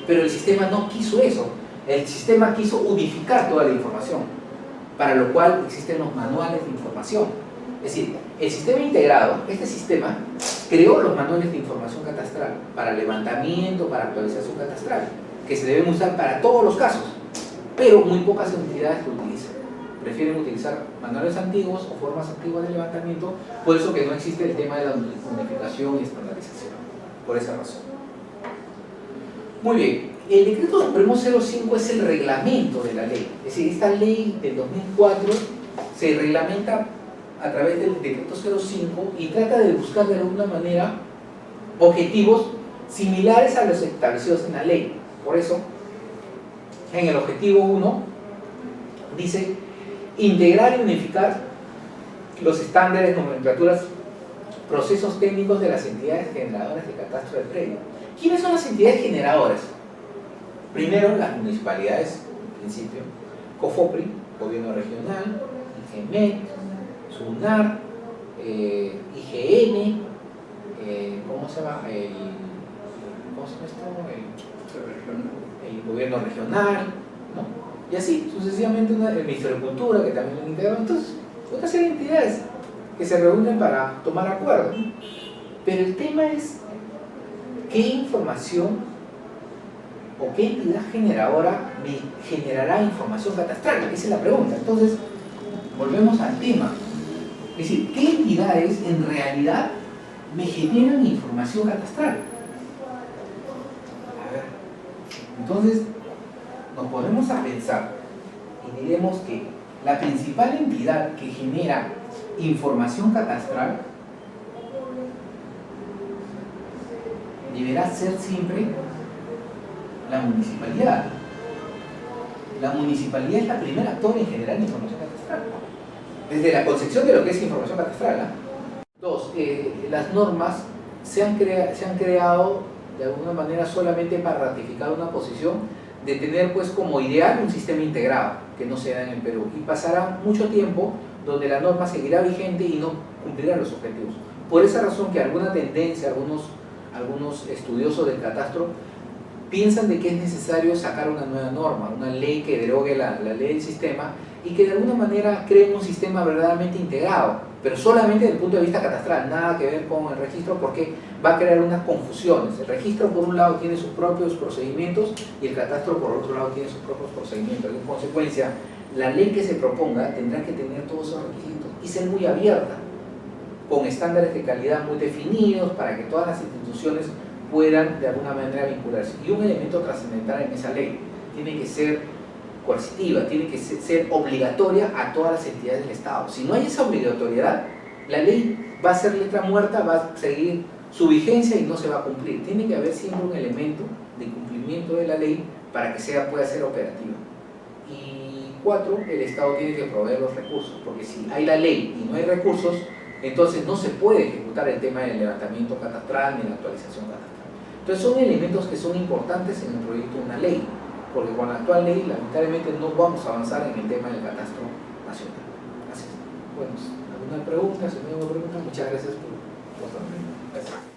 Speaker 1: Pero el sistema no quiso eso. El sistema quiso unificar toda la información, para lo cual existen los manuales de información. Es decir, el sistema integrado, este sistema, creó los manuales de información catastral para levantamiento, para actualización catastral, que se deben usar para todos los casos, pero muy pocas entidades lo utilizan. Prefieren utilizar manuales antiguos o formas antiguas de levantamiento, por eso que no existe el tema de la unificación y estandarización, por esa razón. Muy bien, el Decreto Supremo 05 es el reglamento de la ley, es decir, esta ley del 2004 se reglamenta a través del Decreto 05 y trata de buscar de alguna manera objetivos similares a los establecidos en la ley. Por eso, en el objetivo 1 dice integrar y unificar los estándares, nomenclaturas, procesos técnicos de las entidades generadoras de catastro de predio. ¿Quiénes son las entidades generadoras? Primero, las municipalidades, en principio, COFOPRI, Gobierno Regional, IGMET, SUNAR, IGN, ¿cómo se llama? El Gobierno Regional, ¿no? Y así, sucesivamente, el Ministerio de Cultura, que también lo integra. Entonces, otra serie de entidades que se reúnen para tomar acuerdos. Pero el tema es qué información o qué entidad generadora me generará información catastral. Esa es la pregunta. Entonces, volvemos al tema. Es decir, ¿qué entidades en realidad me generan información catastral? A ver, entonces nos ponemos a pensar y diremos que la principal entidad que genera información catastral deberá ser siempre la municipalidad. La municipalidad es la primera actor en generar información catastral, desde la concepción de lo que es información catastral. Dos, las normas se han creado de alguna manera solamente para ratificar una posición de tener pues como ideal un sistema integrado. que no se da en el Perú. Y pasará mucho tiempo donde la norma seguirá vigente y no cumplirá los objetivos. Por esa razón que alguna tendencia, algunos estudiosos del catastro piensan de que es necesario sacar una nueva norma, una ley que derogue la ley del sistema y que de alguna manera creen un sistema verdaderamente integrado, pero solamente desde el punto de vista catastral, nada que ver con el registro, porque va a crear unas confusiones. El registro por un lado tiene sus propios procedimientos y el catastro por otro lado tiene sus propios procedimientos. En consecuencia, la ley que se proponga tendrá que tener todos esos requisitos y ser muy abierta, con estándares de calidad muy definidos para que todas las instituciones puedan de alguna manera vincularse. Y un elemento trascendental en esa ley tiene que ser coercitiva, tiene que ser obligatoria a todas las entidades del Estado. Si no hay esa obligatoriedad, la ley va a ser letra muerta, va a seguir su vigencia y no se va a cumplir. Tiene que haber siempre un elemento de cumplimiento de la ley para que pueda ser operativa. Y 4, el Estado tiene que proveer los recursos, porque si hay la ley y no hay recursos, entonces no se puede ejecutar el tema del levantamiento catastral ni la actualización catastral. Entonces son elementos que son importantes en el proyecto de una ley, porque con la actual ley lamentablemente no vamos a avanzar en el tema del catastro nacional. Así es. Bueno, ¿alguna pregunta? Si no hay alguna pregunta, muchas gracias por tu atención. Gracias.